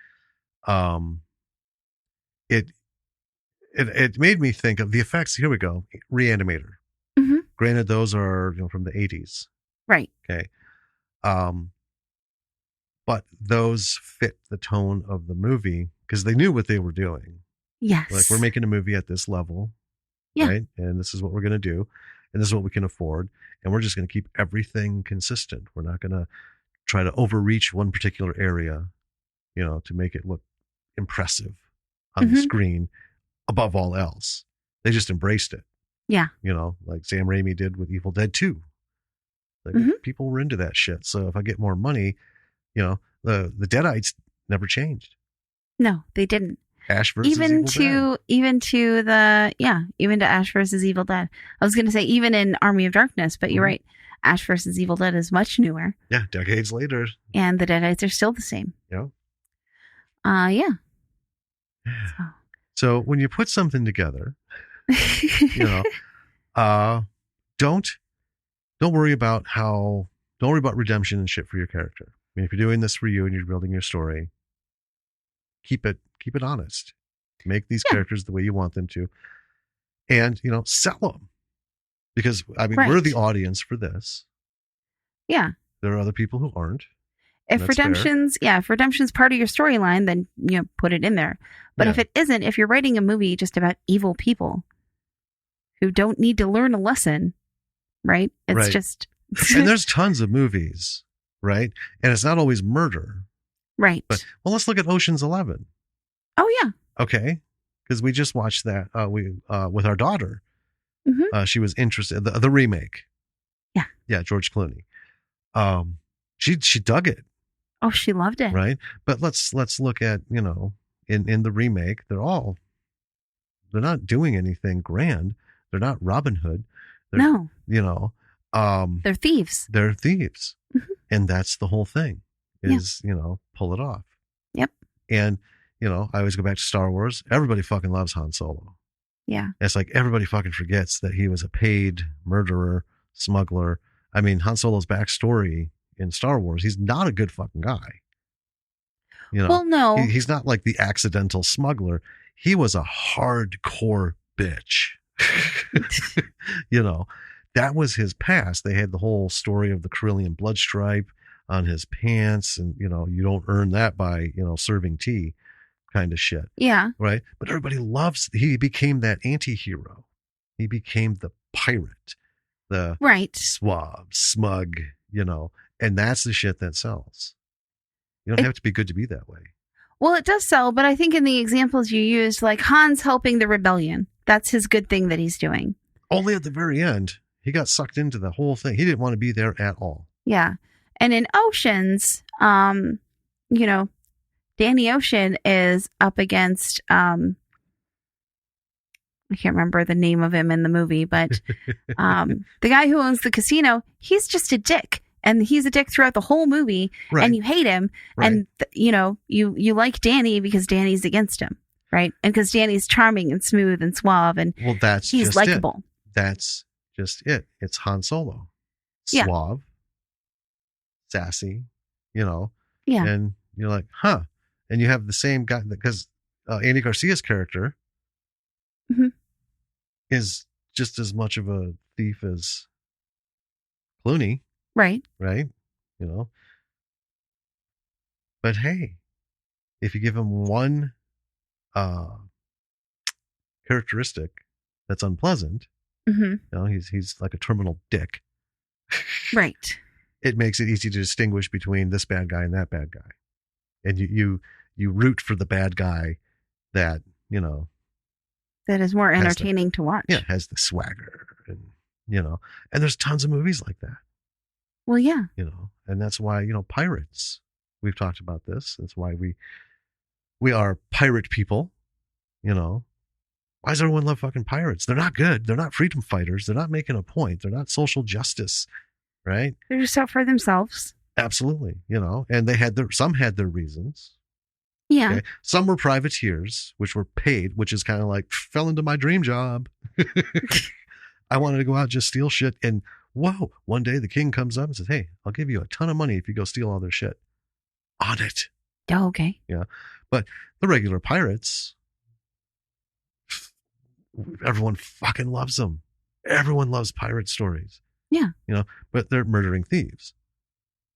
It made me think of the effects. Here we go. Reanimator. Mm-hmm. Granted, those are from the 80s. Right. Okay. But those fit the tone of the movie because they knew what they were doing. Yes. Like, we're making a movie at this level. Yeah. Right. And this is what we're going to do. And this is what we can afford. And we're just going to keep everything consistent. We're not going to try to overreach one particular area, to make it look impressive on the screen above all else. They just embraced it. Yeah. Like Sam Raimi did with Evil Dead 2. Like, people were into that shit. So if I get more money, the Deadites never changed. No, they didn't. Ash versus Evil Dead. Even to Ash versus Evil Dead. I was going to say even in Army of Darkness, but you're right. Ash versus Evil Dead is much newer. Yeah, decades later. And the Deadites are still the same. Yeah. Yeah. So when you put something together, don't worry about redemption and shit for your character. I mean, if you're doing this for you and you're building your story, keep it honest. Make these characters the way you want them to, and sell them, because we're the audience for this. Yeah, there are other people who aren't. If redemption's part of your storyline, then put it in there. But if it isn't, if you're writing a movie just about evil people who don't need to learn a lesson, right? It's just and there's tons of movies, right? And it's not always murder. Right. But let's look at Ocean's 11. Oh yeah. Okay. Because we just watched that with our daughter. Mm-hmm. She was interested the remake. Yeah. Yeah, George Clooney. She dug it. Oh, she loved it. Right. But let's look at, in the remake, they're not doing anything grand. They're not Robin Hood. No. They're thieves. They're thieves. Mm-hmm. And that's the whole thing is, pull it off. Yep. And, I always go back to Star Wars. Everybody fucking loves Han Solo. Yeah. It's like everybody fucking forgets that he was a paid murderer, smuggler. I mean, Han Solo's backstory in Star Wars, he's not a good fucking guy. Well, no. He's not like the accidental smuggler. He was a hardcore bitch. That was his past. They had the whole story of the Carillion blood stripe on his pants, and you don't earn that by serving tea kind of shit. Yeah. Right. But everybody he became that anti-hero. He became the pirate, the suave, smug, and that's the shit that sells. You don't have to be good to be that way. Well, it does sell, but I think in the examples you used, like Han's helping the rebellion, that's his good thing that he's doing. Only at the very end, he got sucked into the whole thing. He didn't want to be there at all. Yeah. And in Oceans, Danny Ocean is up against, I can't remember the name of him in the movie, but the guy who owns the casino, he's just a dick. And he's a dick throughout the whole movie, and you hate him. Right. And, you like Danny because Danny's against him, right? And because Danny's charming and smooth and suave, and he's likable. That's just it. It's Han Solo. Suave, sassy, Yeah. And you're like, huh. And you have the same guy, because Andy Garcia's character is just as much of a thief as Clooney. Right. Right. But hey, if you give him one characteristic that's unpleasant, Mm-hmm. He's like a terminal dick. Right. It makes it easy to distinguish between this bad guy and that bad guy. And you root for the bad guy that, That is more entertaining to watch. Yeah, has the swagger and, and there's tons of movies like that. Well, yeah. And that's why, pirates, we've talked about this. That's why we are pirate people, Why does everyone love fucking pirates? They're not good. They're not freedom fighters. They're not making a point. They're not social justice, right? They're just out for themselves. Absolutely. And some had their reasons. Yeah. Okay? Some were privateers, which were paid, which is kind of like fell into my dream job. I wanted to go out and just steal shit. And whoa, one day the king comes up and says, hey, I'll give you a ton of money if you go steal all their shit. On it. Oh, okay. Yeah. But the regular pirates, everyone fucking loves them. Everyone loves pirate stories. Yeah. But they're murdering thieves.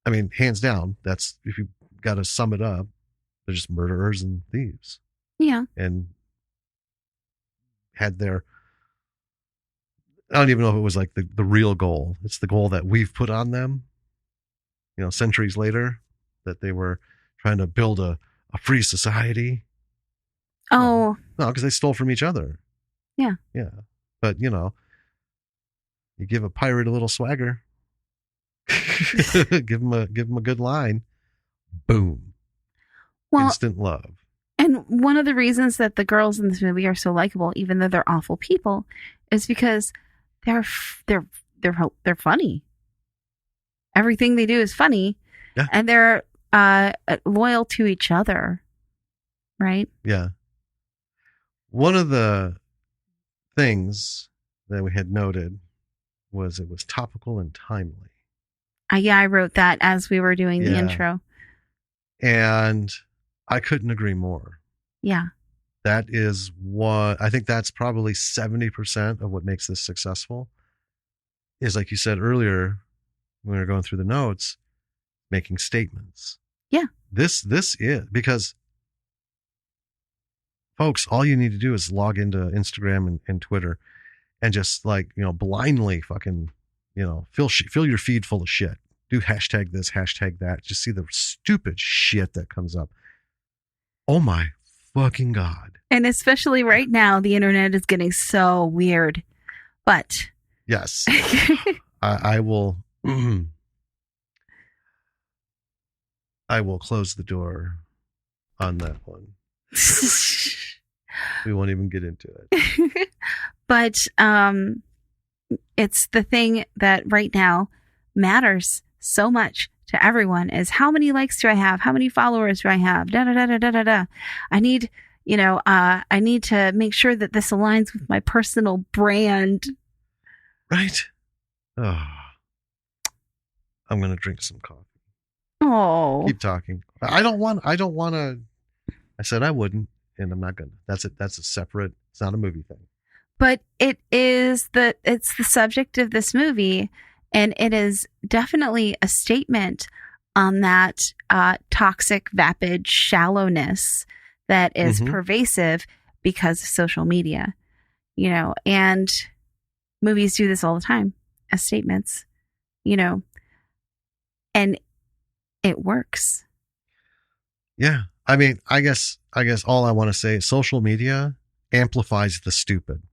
I mean, hands down, that's, if you got to sum it up, they're just murderers and thieves. Yeah. And had their, I don't even know if it was like the real goal. It's the goal that we've put on them, centuries later, that they were trying to build a free society. Oh. No, because they stole from each other. Yeah. Yeah. But, you give a pirate a little swagger. give him a good line. Boom. Well, instant love. And one of the reasons that the girls in this movie are so likable, even though they're awful people, is because they're funny. Everything they do is funny, yeah. And they're loyal to each other, right? Yeah. One of the things that we had noted was it was topical and timely. I wrote that as we were doing the intro. And I couldn't agree more. Yeah. That is what, I think that's probably 70% of what makes this successful, is like you said earlier, when we were going through the notes, making statements. Yeah. This is, because folks, all you need to do is log into Instagram and Twitter and just blindly fucking, fill your feed full of shit. Do hashtag this, hashtag that. Just see the stupid shit that comes up. Oh my fucking God. And especially right now, the internet is getting so weird. But yes, I will. I will close the door on that one. We won't even get into it. But it's the thing that right now matters so much to everyone is how many likes do I have? How many followers do I have? Da da da da da da da. I need, I need to make sure that this aligns with my personal brand. Right. Oh, I'm gonna drink some coffee. Oh, keep talking. I don't want to. I said I wouldn't, and I'm not gonna. That's it. That's a separate. It's not a movie thing. But it's the subject of this movie. And it is definitely a statement on that toxic, vapid shallowness that is pervasive because of social media, and movies do this all the time as statements, and it works. Yeah. I mean, I guess all I want to say is social media amplifies the stupid.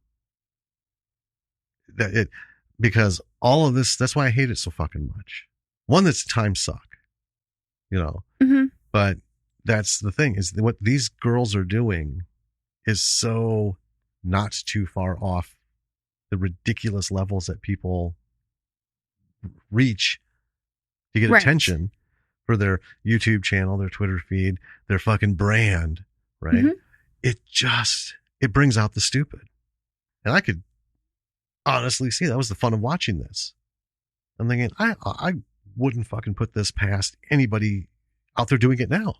Because all of this, that's why I hate it so fucking much. One, that's time suck, but that's the thing, is what these girls are doing is so not too far off the ridiculous levels that people reach to get attention for their YouTube channel, their Twitter feed, their fucking brand, right? It brings out the stupid. And I could honestly see that was the fun of watching this. I'm thinking, I wouldn't fucking put this past anybody out there doing it now,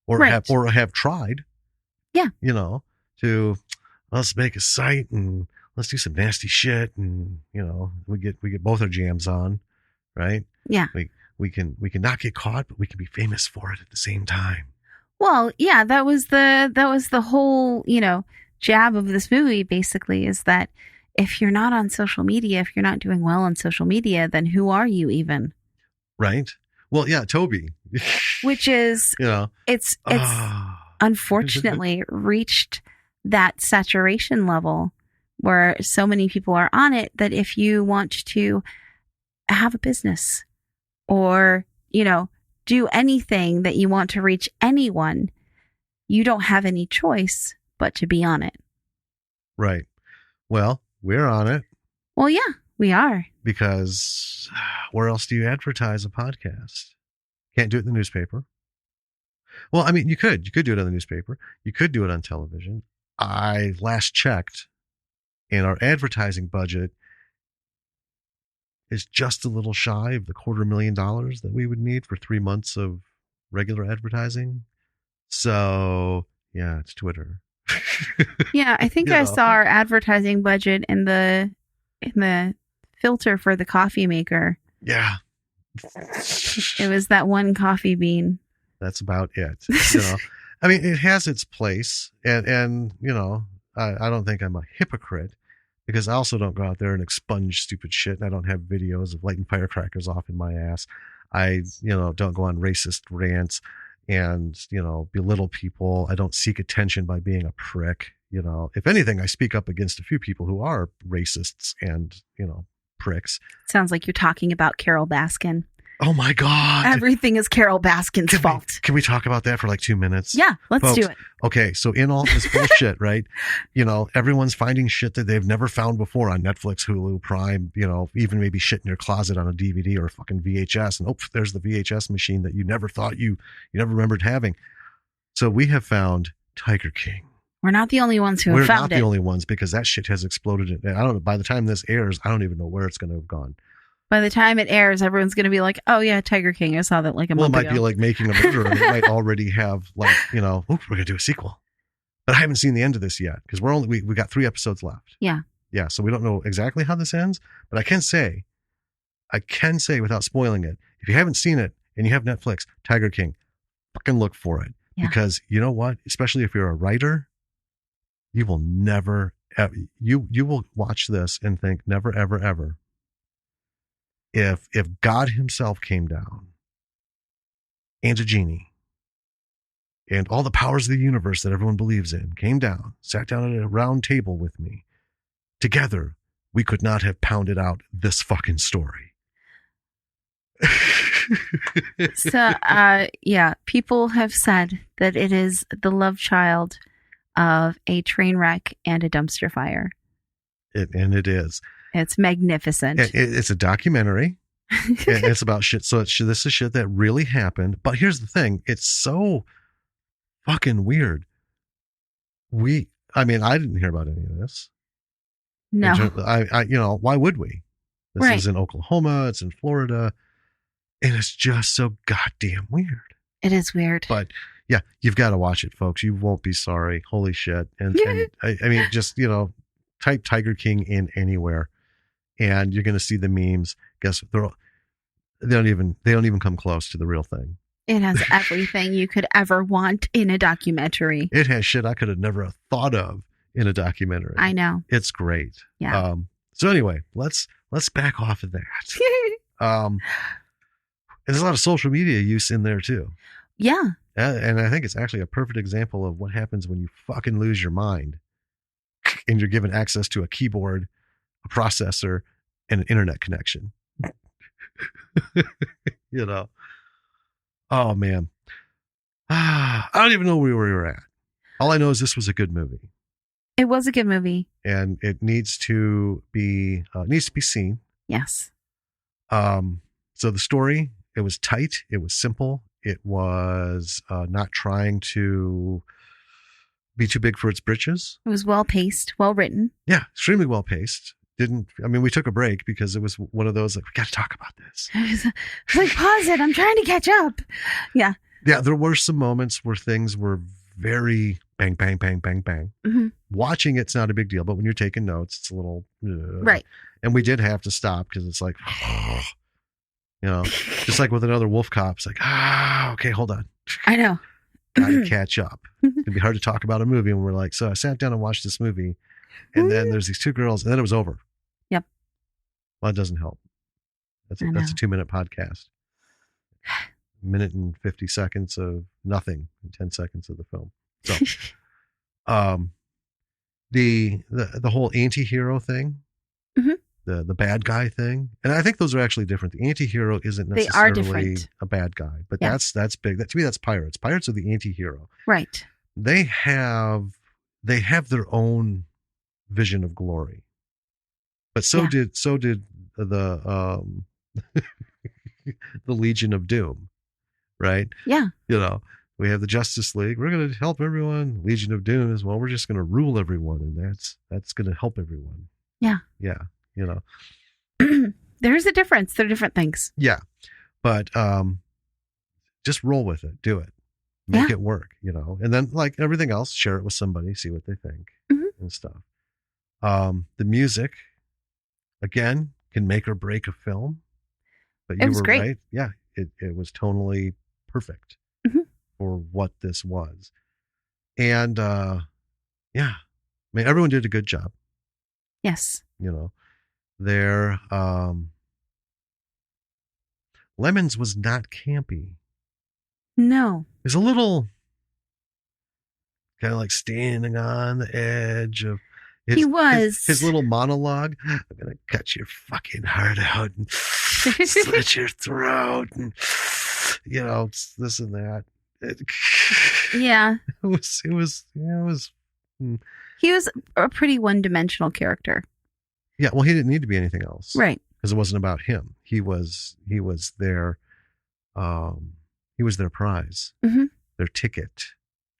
or have tried. Yeah, to let's make a site and let's do some nasty shit, and we get both our jams on, right? Yeah, we can not get caught, but we can be famous for it at the same time. Well, yeah, that was the whole jab of this movie. Basically, is that if you're not on social media, if you're not doing well on social media, then who are you even? Right. Well, yeah, Toby. Which is, You know, it's unfortunately reached that saturation level where so many people are on it that if you want to have a business or, you know, do anything that you want to reach anyone, you don't have any choice but to be on it. right. Well, we're on it Well, yeah, we are. because where else do you advertise a podcast? Can't do it in the newspaper. Well, I mean, you could do it on the newspaper. You could do it on television. I last checked, and our advertising budget is just a little shy of the $250,000 that we would need for 3 months of regular advertising. So, yeah, it's Twitter. Yeah, I think You I know. saw our advertising budget in the filter for the coffee maker. Yeah. It was that one coffee bean. That's about it. You know, I mean, it has its place, and you know, I don't think I'm a hypocrite because I also don't go out there and expunge stupid shit. And I don't have videos of lighting firecrackers off in my ass. I, you know, don't go on racist rants and, you know, belittle people. I don't seek attention by being a prick. You know, if anything, I speak up against a few people who are racists and, you know, pricks. Sounds like you're talking about Carol Baskin. Oh my God. Everything is Carol Baskin's fault. Can we talk about that for like 2 minutes? Yeah, let's Folks, do it. Okay, so in all this bullshit, right? You know, everyone's finding shit that they've never found before on Netflix, Hulu, Prime, you know, even maybe shit in your closet on a DVD or a fucking VHS. And there's the VHS machine that you never thought you never remembered having. So we have found Tiger King. We're not the only ones who have We're found not it. the only ones because that shit has exploded. I don't know. By the time this airs, I don't even know where it's going to have gone. By the time it airs, everyone's going to be like, oh, yeah, Tiger King. I saw that like a Well, it month might ago. be like Making a Murderer. And it might already have like, you know, we're going to do a sequel. But I haven't seen the end of this yet because we got 3 episodes left. Yeah. Yeah. So we don't know exactly how this ends, but I can say without spoiling it, if you haven't seen it and you have Netflix, Tiger King, fucking look for it. Yeah. Because you know what? Especially if you're a writer, you will never, you will watch this and think never, ever, ever. If God himself came down and a genie and all the powers of the universe that everyone believes in came down, sat down at a round table with me, together, we could not have pounded out this fucking story. So, yeah, people have said that it is the love child of a train wreck and a dumpster fire. And it is. It's magnificent. It's a documentary. And it's about shit. So this is shit that really happened. But here's the thing. It's so fucking weird. I mean, I didn't hear about any of this. No. I you know, why would we? This Right. is in Oklahoma. It's in Florida. And it's just so goddamn weird. It is weird. But yeah, you've got to watch it, folks. You won't be sorry. Holy shit. And I mean, just, you know, type Tiger King in anywhere and you're going to see the memes. Guess they don't even come close to the real thing. It has everything you could ever want in a documentary. It has shit I could have never thought of in a documentary. I know. It's great. Yeah. So anyway, let's back off of that. And there's a lot of social media use in there too. Yeah. And I think it's actually a perfect example of what happens when you fucking lose your mind and you're given access to a keyboard, a processor, and an internet connection. You know? Oh, man. I don't even know where we were at. All I know is this was a good movie. It was a good movie. And it needs to be seen. Yes. So the story, it was tight. It was simple. It was not trying to be too big for its britches. It was well paced, well written. Yeah, extremely well paced. We took a break because it was one of those, like, we got to talk about this. I was like, pause it. I'm trying to catch up. Yeah. Yeah, there were some moments where things were very bang, bang, bang, bang, bang. Mm-hmm. Watching it's not a big deal, but when you're taking notes, it's a little... Right. And we did have to stop because it's like, you know, just like with another Wolf Cop, it's like, okay, hold on. I know. Gotta catch up. It's going to be hard to talk about a movie when we're like, so I sat down and watched this movie And then there's these two girls, and then it was over. Yep. Well, it doesn't help. That's a 2-minute podcast. Minute and 50 seconds of nothing, and 10 seconds of the film. So, the whole anti-hero thing, the bad guy thing, and I think those are actually different. The anti-hero isn't necessarily a bad guy, but that's big. To me, that's pirates. Pirates are the anti-hero. Right. They have their own vision of glory, but so did the the Legion of Doom, right? Yeah. We have the Justice League. We're going to help everyone. Legion of Doom is, well, we're just going to rule everyone, and that's going to help everyone. Yeah. Yeah. There's a difference. They're different things. Yeah. But just roll with it. Do it. Make it work, and then like everything else, share it with somebody, see what they think and stuff. The music, again, can make or break a film, but you were right. Yeah. It was tonally perfect for what this was. And, everyone did a good job. Yes. Their, Lemons was not campy. No. There's a little kind of like standing on the edge of his little monologue. I'm going to cut your fucking heart out and slit your throat and, this and that. Yeah. It was. He was a pretty one-dimensional character. Yeah. Well, he didn't need to be anything else. Right. Because it wasn't about him. He was their, he was their prize, their ticket.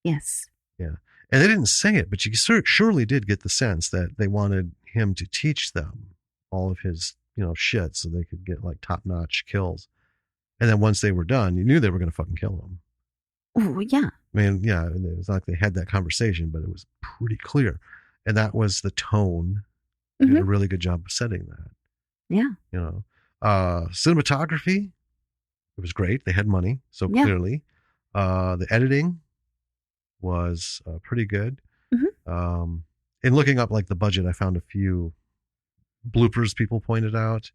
Yes. Yeah. And they didn't say it, but you surely did get the sense that they wanted him to teach them all of his, shit so they could get like top-notch kills. And then once they were done, you knew they were going to fucking kill him. Oh, yeah. I mean, yeah, it was like they had that conversation, but it was pretty clear. And that was the tone. They did a really good job of setting that. Yeah. Cinematography, it was great. They had money, so clearly. The editing was pretty good. In looking up like the budget, I found a few bloopers people pointed out.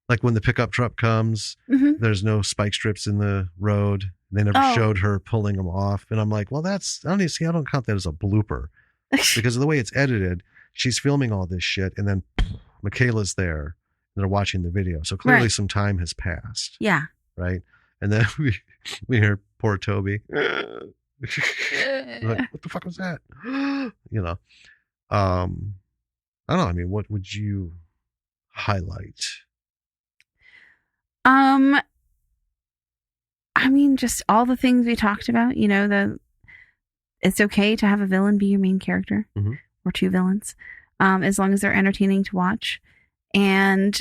Like when the pickup truck comes, there's no spike strips in the road. They never showed her pulling them off. And I'm like, well, I don't count that as a blooper because of the way it's edited. She's filming all this shit, and then Michaela's there, and they're watching the video. So clearly some time has passed. Yeah. Right? And then we hear poor Toby. Like, what the fuck was that? I don't know. I mean, what would you highlight? I mean, just all the things we talked about, it's okay to have a villain be your main character or two villains, as long as they're entertaining to watch. And,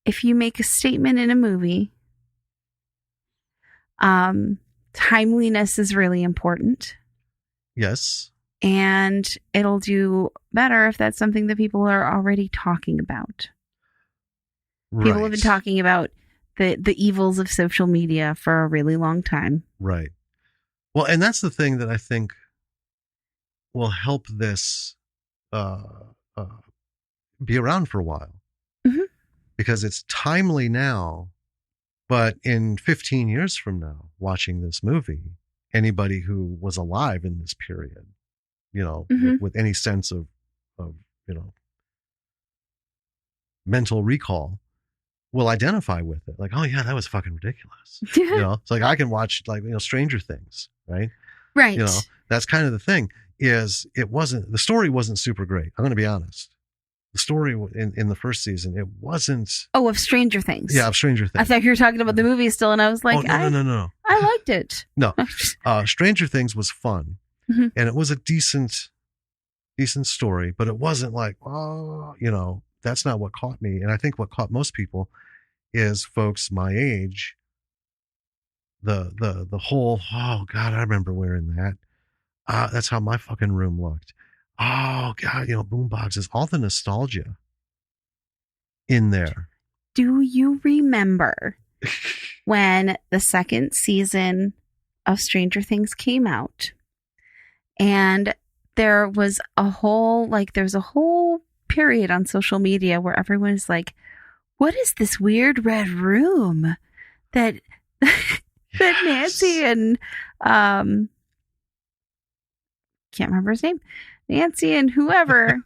if you make a statement in a movie, timeliness is really important. Yes. And it'll do better if that's something that people are already talking about. Right. People have been talking about the evils of social media for a really long time. Right. Well, and that's the thing that I think will help this be around for a while. Because it's timely now, but in 15 years from now, watching this movie, anybody who was alive in this period, with any sense of mental recall, will identify with it. Like, oh yeah, that was fucking ridiculous. It's like I can watch Stranger Things, right? Right. That's kind of the thing. The story wasn't super great. I'm going to be honest. The story in the first season, it wasn't. Oh, of Stranger Things. Yeah, of Stranger Things. I thought you were talking about the movie still, and I was like, no. I liked it. No, Stranger Things was fun, and it was a decent story, but it wasn't like, that's not what caught me. And I think what caught most people is folks my age. The whole, oh God, I remember wearing that. That's how my fucking room looked. Oh God, boom boxes, all the nostalgia in there. Do you remember when the second season of Stranger Things came out, and there's a whole period on social media where everyone is like, what is this weird red room that that Nancy and can't remember his name, Nancy and whoever,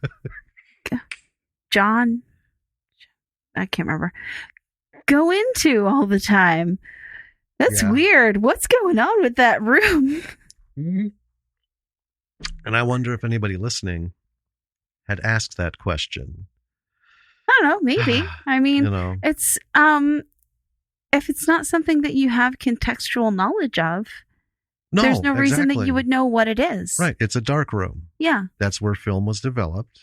John, I can't remember, go into all the time. That's weird. What's going on with that room? Mm-hmm. And I wonder if anybody listening had asked that question. I don't know, maybe. I mean, it's if it's not something that you have contextual knowledge of, there's no reason that you would know what it is. Right. It's a dark room. Yeah. That's where film was developed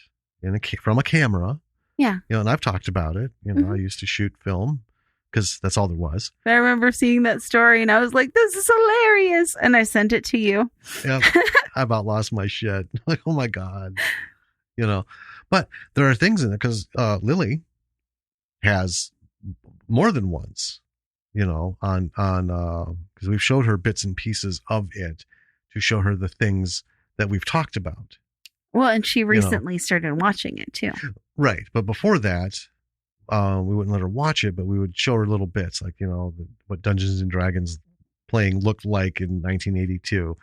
from a camera. Yeah. And I've talked about it. I used to shoot film because that's all there was. I remember seeing that story and I was like, this is hilarious. And I sent it to you. Yeah. I about lost my shit. Like, oh my God. But there are things in it because Lily has more than once, on because we've showed her bits and pieces of it to show her the things that we've talked about. Well, and she recently started watching it too. Right. But before that, we wouldn't let her watch it, but we would show her little bits like, what Dungeons and Dragons playing looked like in 1982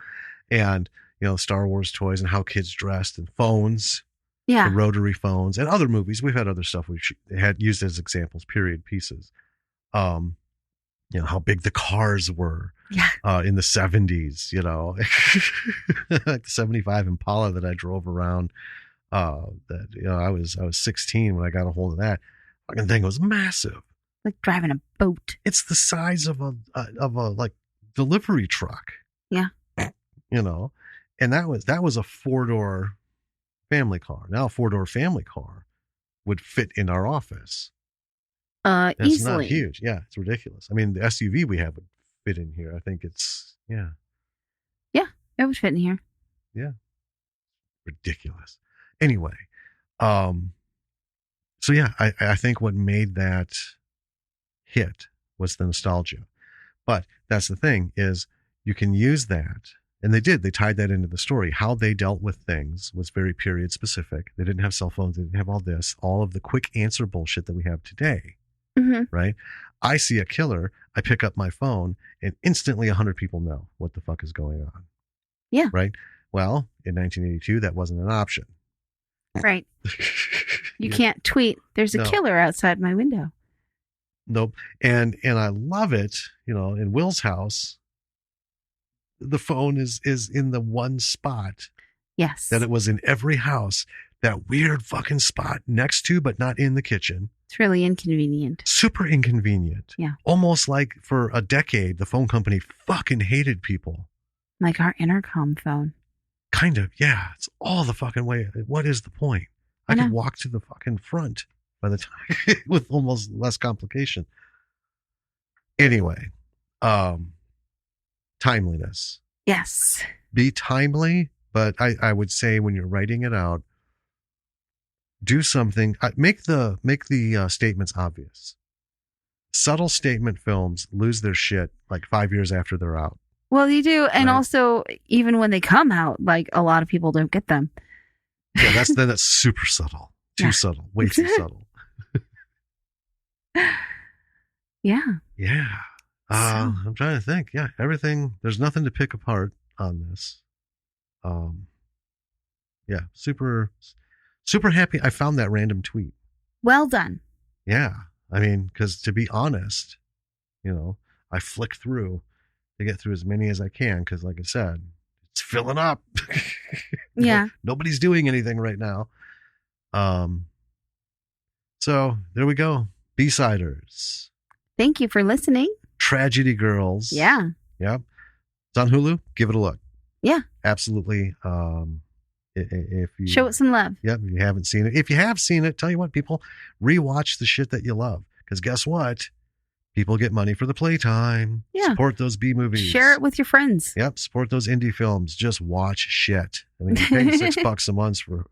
and, Star Wars toys and how kids dressed and phones. Yeah. The rotary phones and other movies. We've had other stuff we've had used as examples, period pieces. How big the cars were in the 70s, like the 75 Impala that I drove around. I was 16 when I got a hold of that. Fucking thing was massive. Like driving a boat. It's the size of a like delivery truck. Yeah. And that was a 4-door family car. Now a 4-door family car would fit in our office. Easily. It's not huge. Yeah, it's ridiculous. I mean, the SUV we have would fit in here. I think it's Yeah, it would fit in here. Yeah. Ridiculous. Anyway, so yeah, I think what made that hit was the nostalgia. But that's the thing is you can use that. And they tied that into the story. How they dealt with things was very period specific. They didn't have cell phones. They didn't have all of the quick answer bullshit that we have today. Mm-hmm. Right. I see a killer. I pick up my phone and instantly 100 people know what the fuck is going on. Yeah. Right. Well, in 1982, that wasn't an option. Right. You can't tweet. There's a killer outside my window. Nope. And I love it. In Will's house, the phone is in the one spot. Yes. That it was in every house. That weird fucking spot next to, but not in the kitchen. It's really inconvenient. Super inconvenient. Yeah. Almost like for a decade, the phone company fucking hated people. Like our intercom phone. Kind of. Yeah. It's all the fucking way. What is the point? I could walk to the fucking front by the time with almost less complication. Anyway, timeliness. Yes. Be timely, but I would say when you're writing it out, do something. Make the statements obvious. Subtle statement films lose their shit like 5 years after they're out. Well, you do, and also even when they come out, like a lot of people don't get them. Yeah, that's super subtle. Too subtle. Way too subtle. Yeah. Yeah. I'm trying to think. Yeah, everything. There's nothing to pick apart on this. Yeah, super happy. I found that random tweet. Well done. Yeah, I mean, because to be honest, I flick through to get through as many as I can. Because, like I said, it's filling up. Yeah. Nobody's doing anything right now. So there we go. B-siders. Thank you for listening. Tragedy Girls. Yeah. Yep. It's on Hulu. Give it a look. Yeah. Absolutely. If you show it some love. Yep. If you haven't seen it. If you have seen it, tell you what, people, rewatch the shit that you love. Because guess what? People get money for the playtime. Yeah. Support those B movies. Share it with your friends. Yep. Support those indie films. Just watch shit. I mean, you pay $6 a month for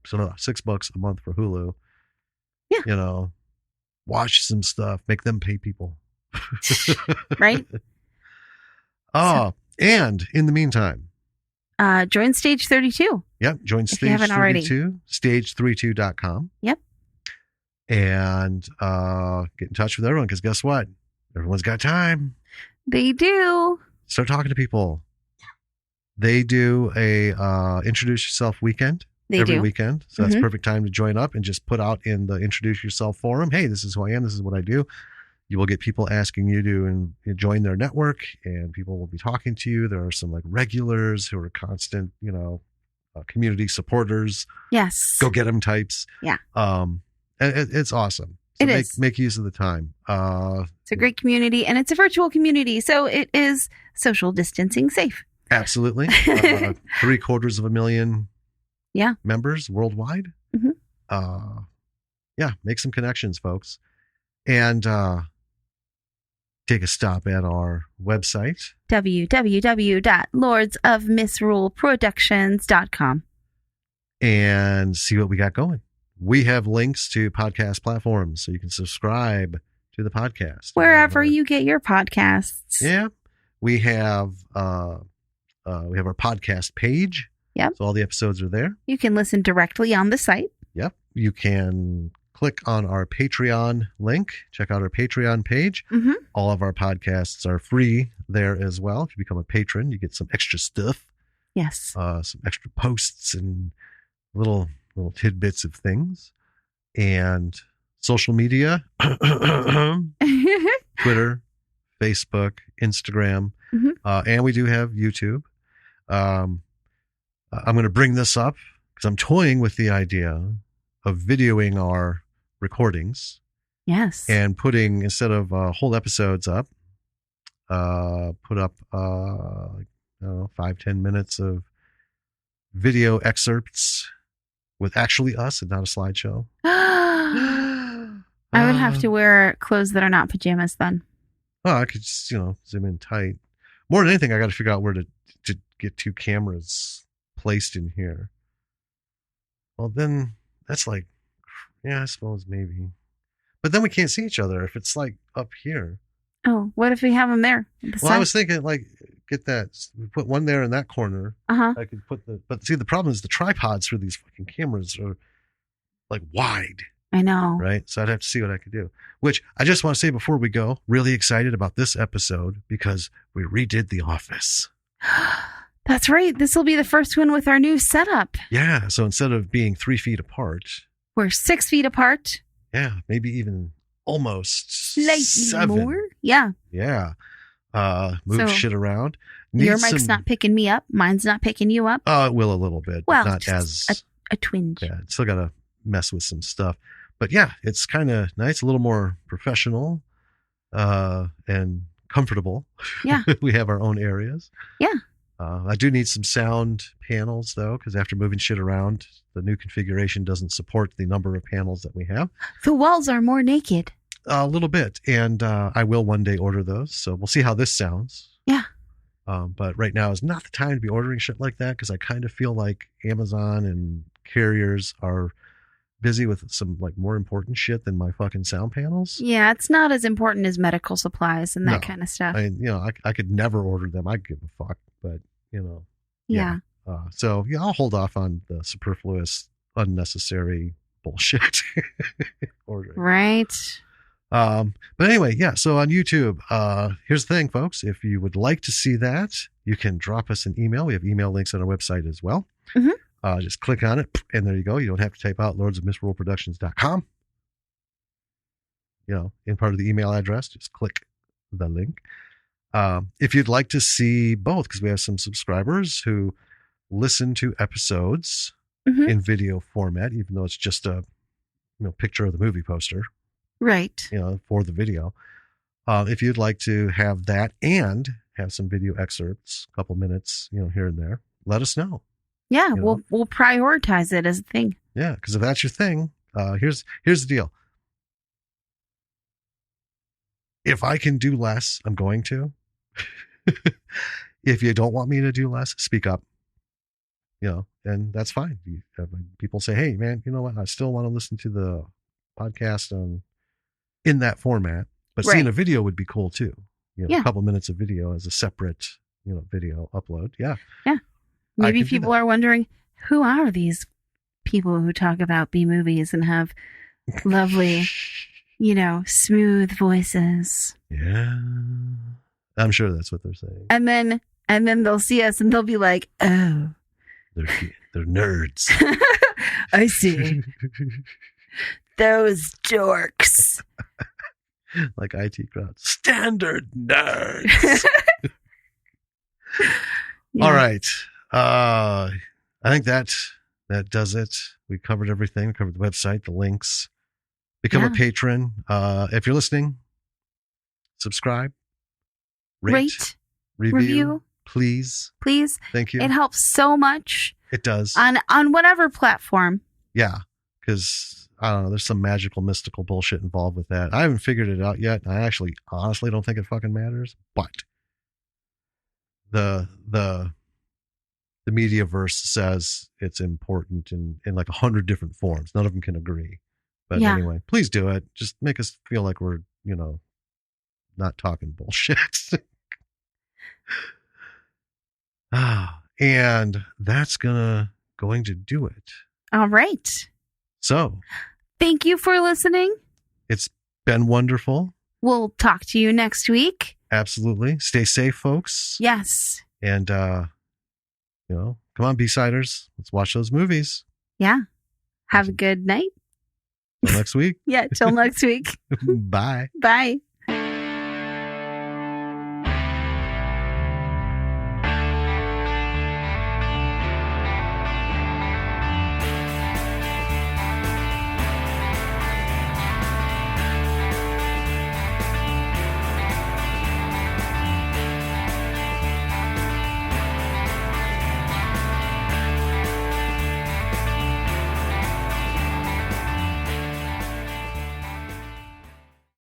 $6 a month for Hulu. Yeah. Watch some stuff. Make them pay people. Right. Oh, And in the meantime, join Stage 32. Yep. Join If you haven't already. Stage 32, stage32.com. Yep. And get in touch with everyone because guess what? Everyone's got time. They do. Start talking to people. They do a introduce yourself weekend every weekend. So that's perfect time to join up and just put out in the introduce yourself forum. Hey, this is who I am. This is what I do. You will get people asking you to join their network and people will be talking to you. There are some like regulars who are constant, community supporters. Yes. Go get them types. Yeah. It's awesome. So make use of the time. It's a great community and it's a virtual community. So it is social distancing safe. Absolutely. 750,000 members worldwide. Make some connections, folks. And take a stop at our website. www.lordsofmisruleproductions.com and see what we got going. We have links to podcast platforms so you can subscribe to the podcast. Wherever you get your podcasts. Yeah. We have our podcast page. Yep. So all the episodes are there. You can listen directly on the site. Yep. You can click on our Patreon link. Check out our Patreon page. All of our podcasts are free there as well. If you become a patron, you get some extra stuff. Yes. Some extra posts and little tidbits of things. And social media. Twitter, Facebook, Instagram. And we do have YouTube. I'm going to bring this up because I'm toying with the idea of videoing our recordings. Yes. And putting, instead of whole episodes up, put up, 5-10 minutes of video excerpts with actually us and not a slideshow. I would have to wear clothes that are not pajamas then. Oh, I could just, zoom in tight. More than anything, I got to figure out where to get two cameras placed in here. Well, then that's like, I suppose maybe. But then we can't see each other if it's like up here. Oh, what if we have them there? I was thinking like, get that, put one there in that corner. I could put but see, the problem is the tripods for these fucking cameras are like wide. I know. Right? So I'd have to see what I could do. Which I just want to say before we go, really excited about this episode because we redid The Office. That's right. This will be the first one with our new setup. Yeah. So instead of being 3 feet apart, we're 6 feet apart. Yeah. Maybe even almost slightly 7 more. Yeah. Yeah. Move shit around. Your mic's not picking me up. Mine's not picking you up. Oh, it will a little bit. Well, but not as a twinge. Yeah. Still got to mess with some stuff. But yeah, it's kind of nice, a little more professional and comfortable. Yeah. We have our own areas. Yeah. I do need some sound panels, though, because after moving shit around, the new configuration doesn't support the number of panels that we have. The walls are more naked. A little bit. And I will one day order those. So we'll see how this sounds. Yeah. But right now is not the time to be ordering shit like that because I kind of feel like Amazon and carriers are busy with some like more important shit than my fucking sound panels. Yeah, it's not as important as medical supplies and that kind of stuff. I could never order them. I'd give a fuck, but Yeah. So I'll hold off on the superfluous, unnecessary bullshit ordering. Right. But anyway, yeah. So on YouTube, here's the thing, folks. If you would like to see that, you can drop us an email. We have email links on our website as well. Just click on it, and there you go. You don't have to type out lordsofmisruleproductions.com. In part of the email address, just click the link. If you'd like to see both, because we have some subscribers who listen to episodes in video format, even though it's just a picture of the movie poster. Right. For the video. If you'd like to have that and have some video excerpts, a couple minutes, here and there, let us know. Yeah, we'll prioritize it as a thing. Yeah, because if that's your thing, here's the deal. If I can do less, I'm going to. If you don't want me to do less, speak up. And that's fine. People say, "Hey, man, you know what? I still want to listen to the podcast in that format, but seeing a video would be cool too. A couple minutes of video as a separate video upload. Yeah. Maybe can do people that. are wondering, who are these people who talk about B movies and have lovely, smooth voices? Yeah. I'm sure that's what they're saying. And then they'll see us and they'll be like, oh, They're nerds. I see. Those dorks. Like IT crowd. Standard nerds. Yeah. All right. I think that does it. We covered everything. We covered the website, the links. Become a patron. If you're listening, subscribe, Rate, review, please. Thank you. It helps so much. It does. On whatever platform. Yeah, because I don't know. There's some magical, mystical bullshit involved with that. I haven't figured it out yet. I actually, honestly, don't think it fucking matters. But the mediaverse says it's important in like 100 different forms. None of them can agree. But anyway, please do it. Just make us feel like we're, not talking bullshit. And that's going to do it. All right. So, thank you for listening. It's been wonderful. We'll talk to you next week. Absolutely. Stay safe, folks. Yes. And, come on, B-siders. Let's watch those movies. Yeah. Have a good night. Till next week. Yeah, till next week. Bye. Bye.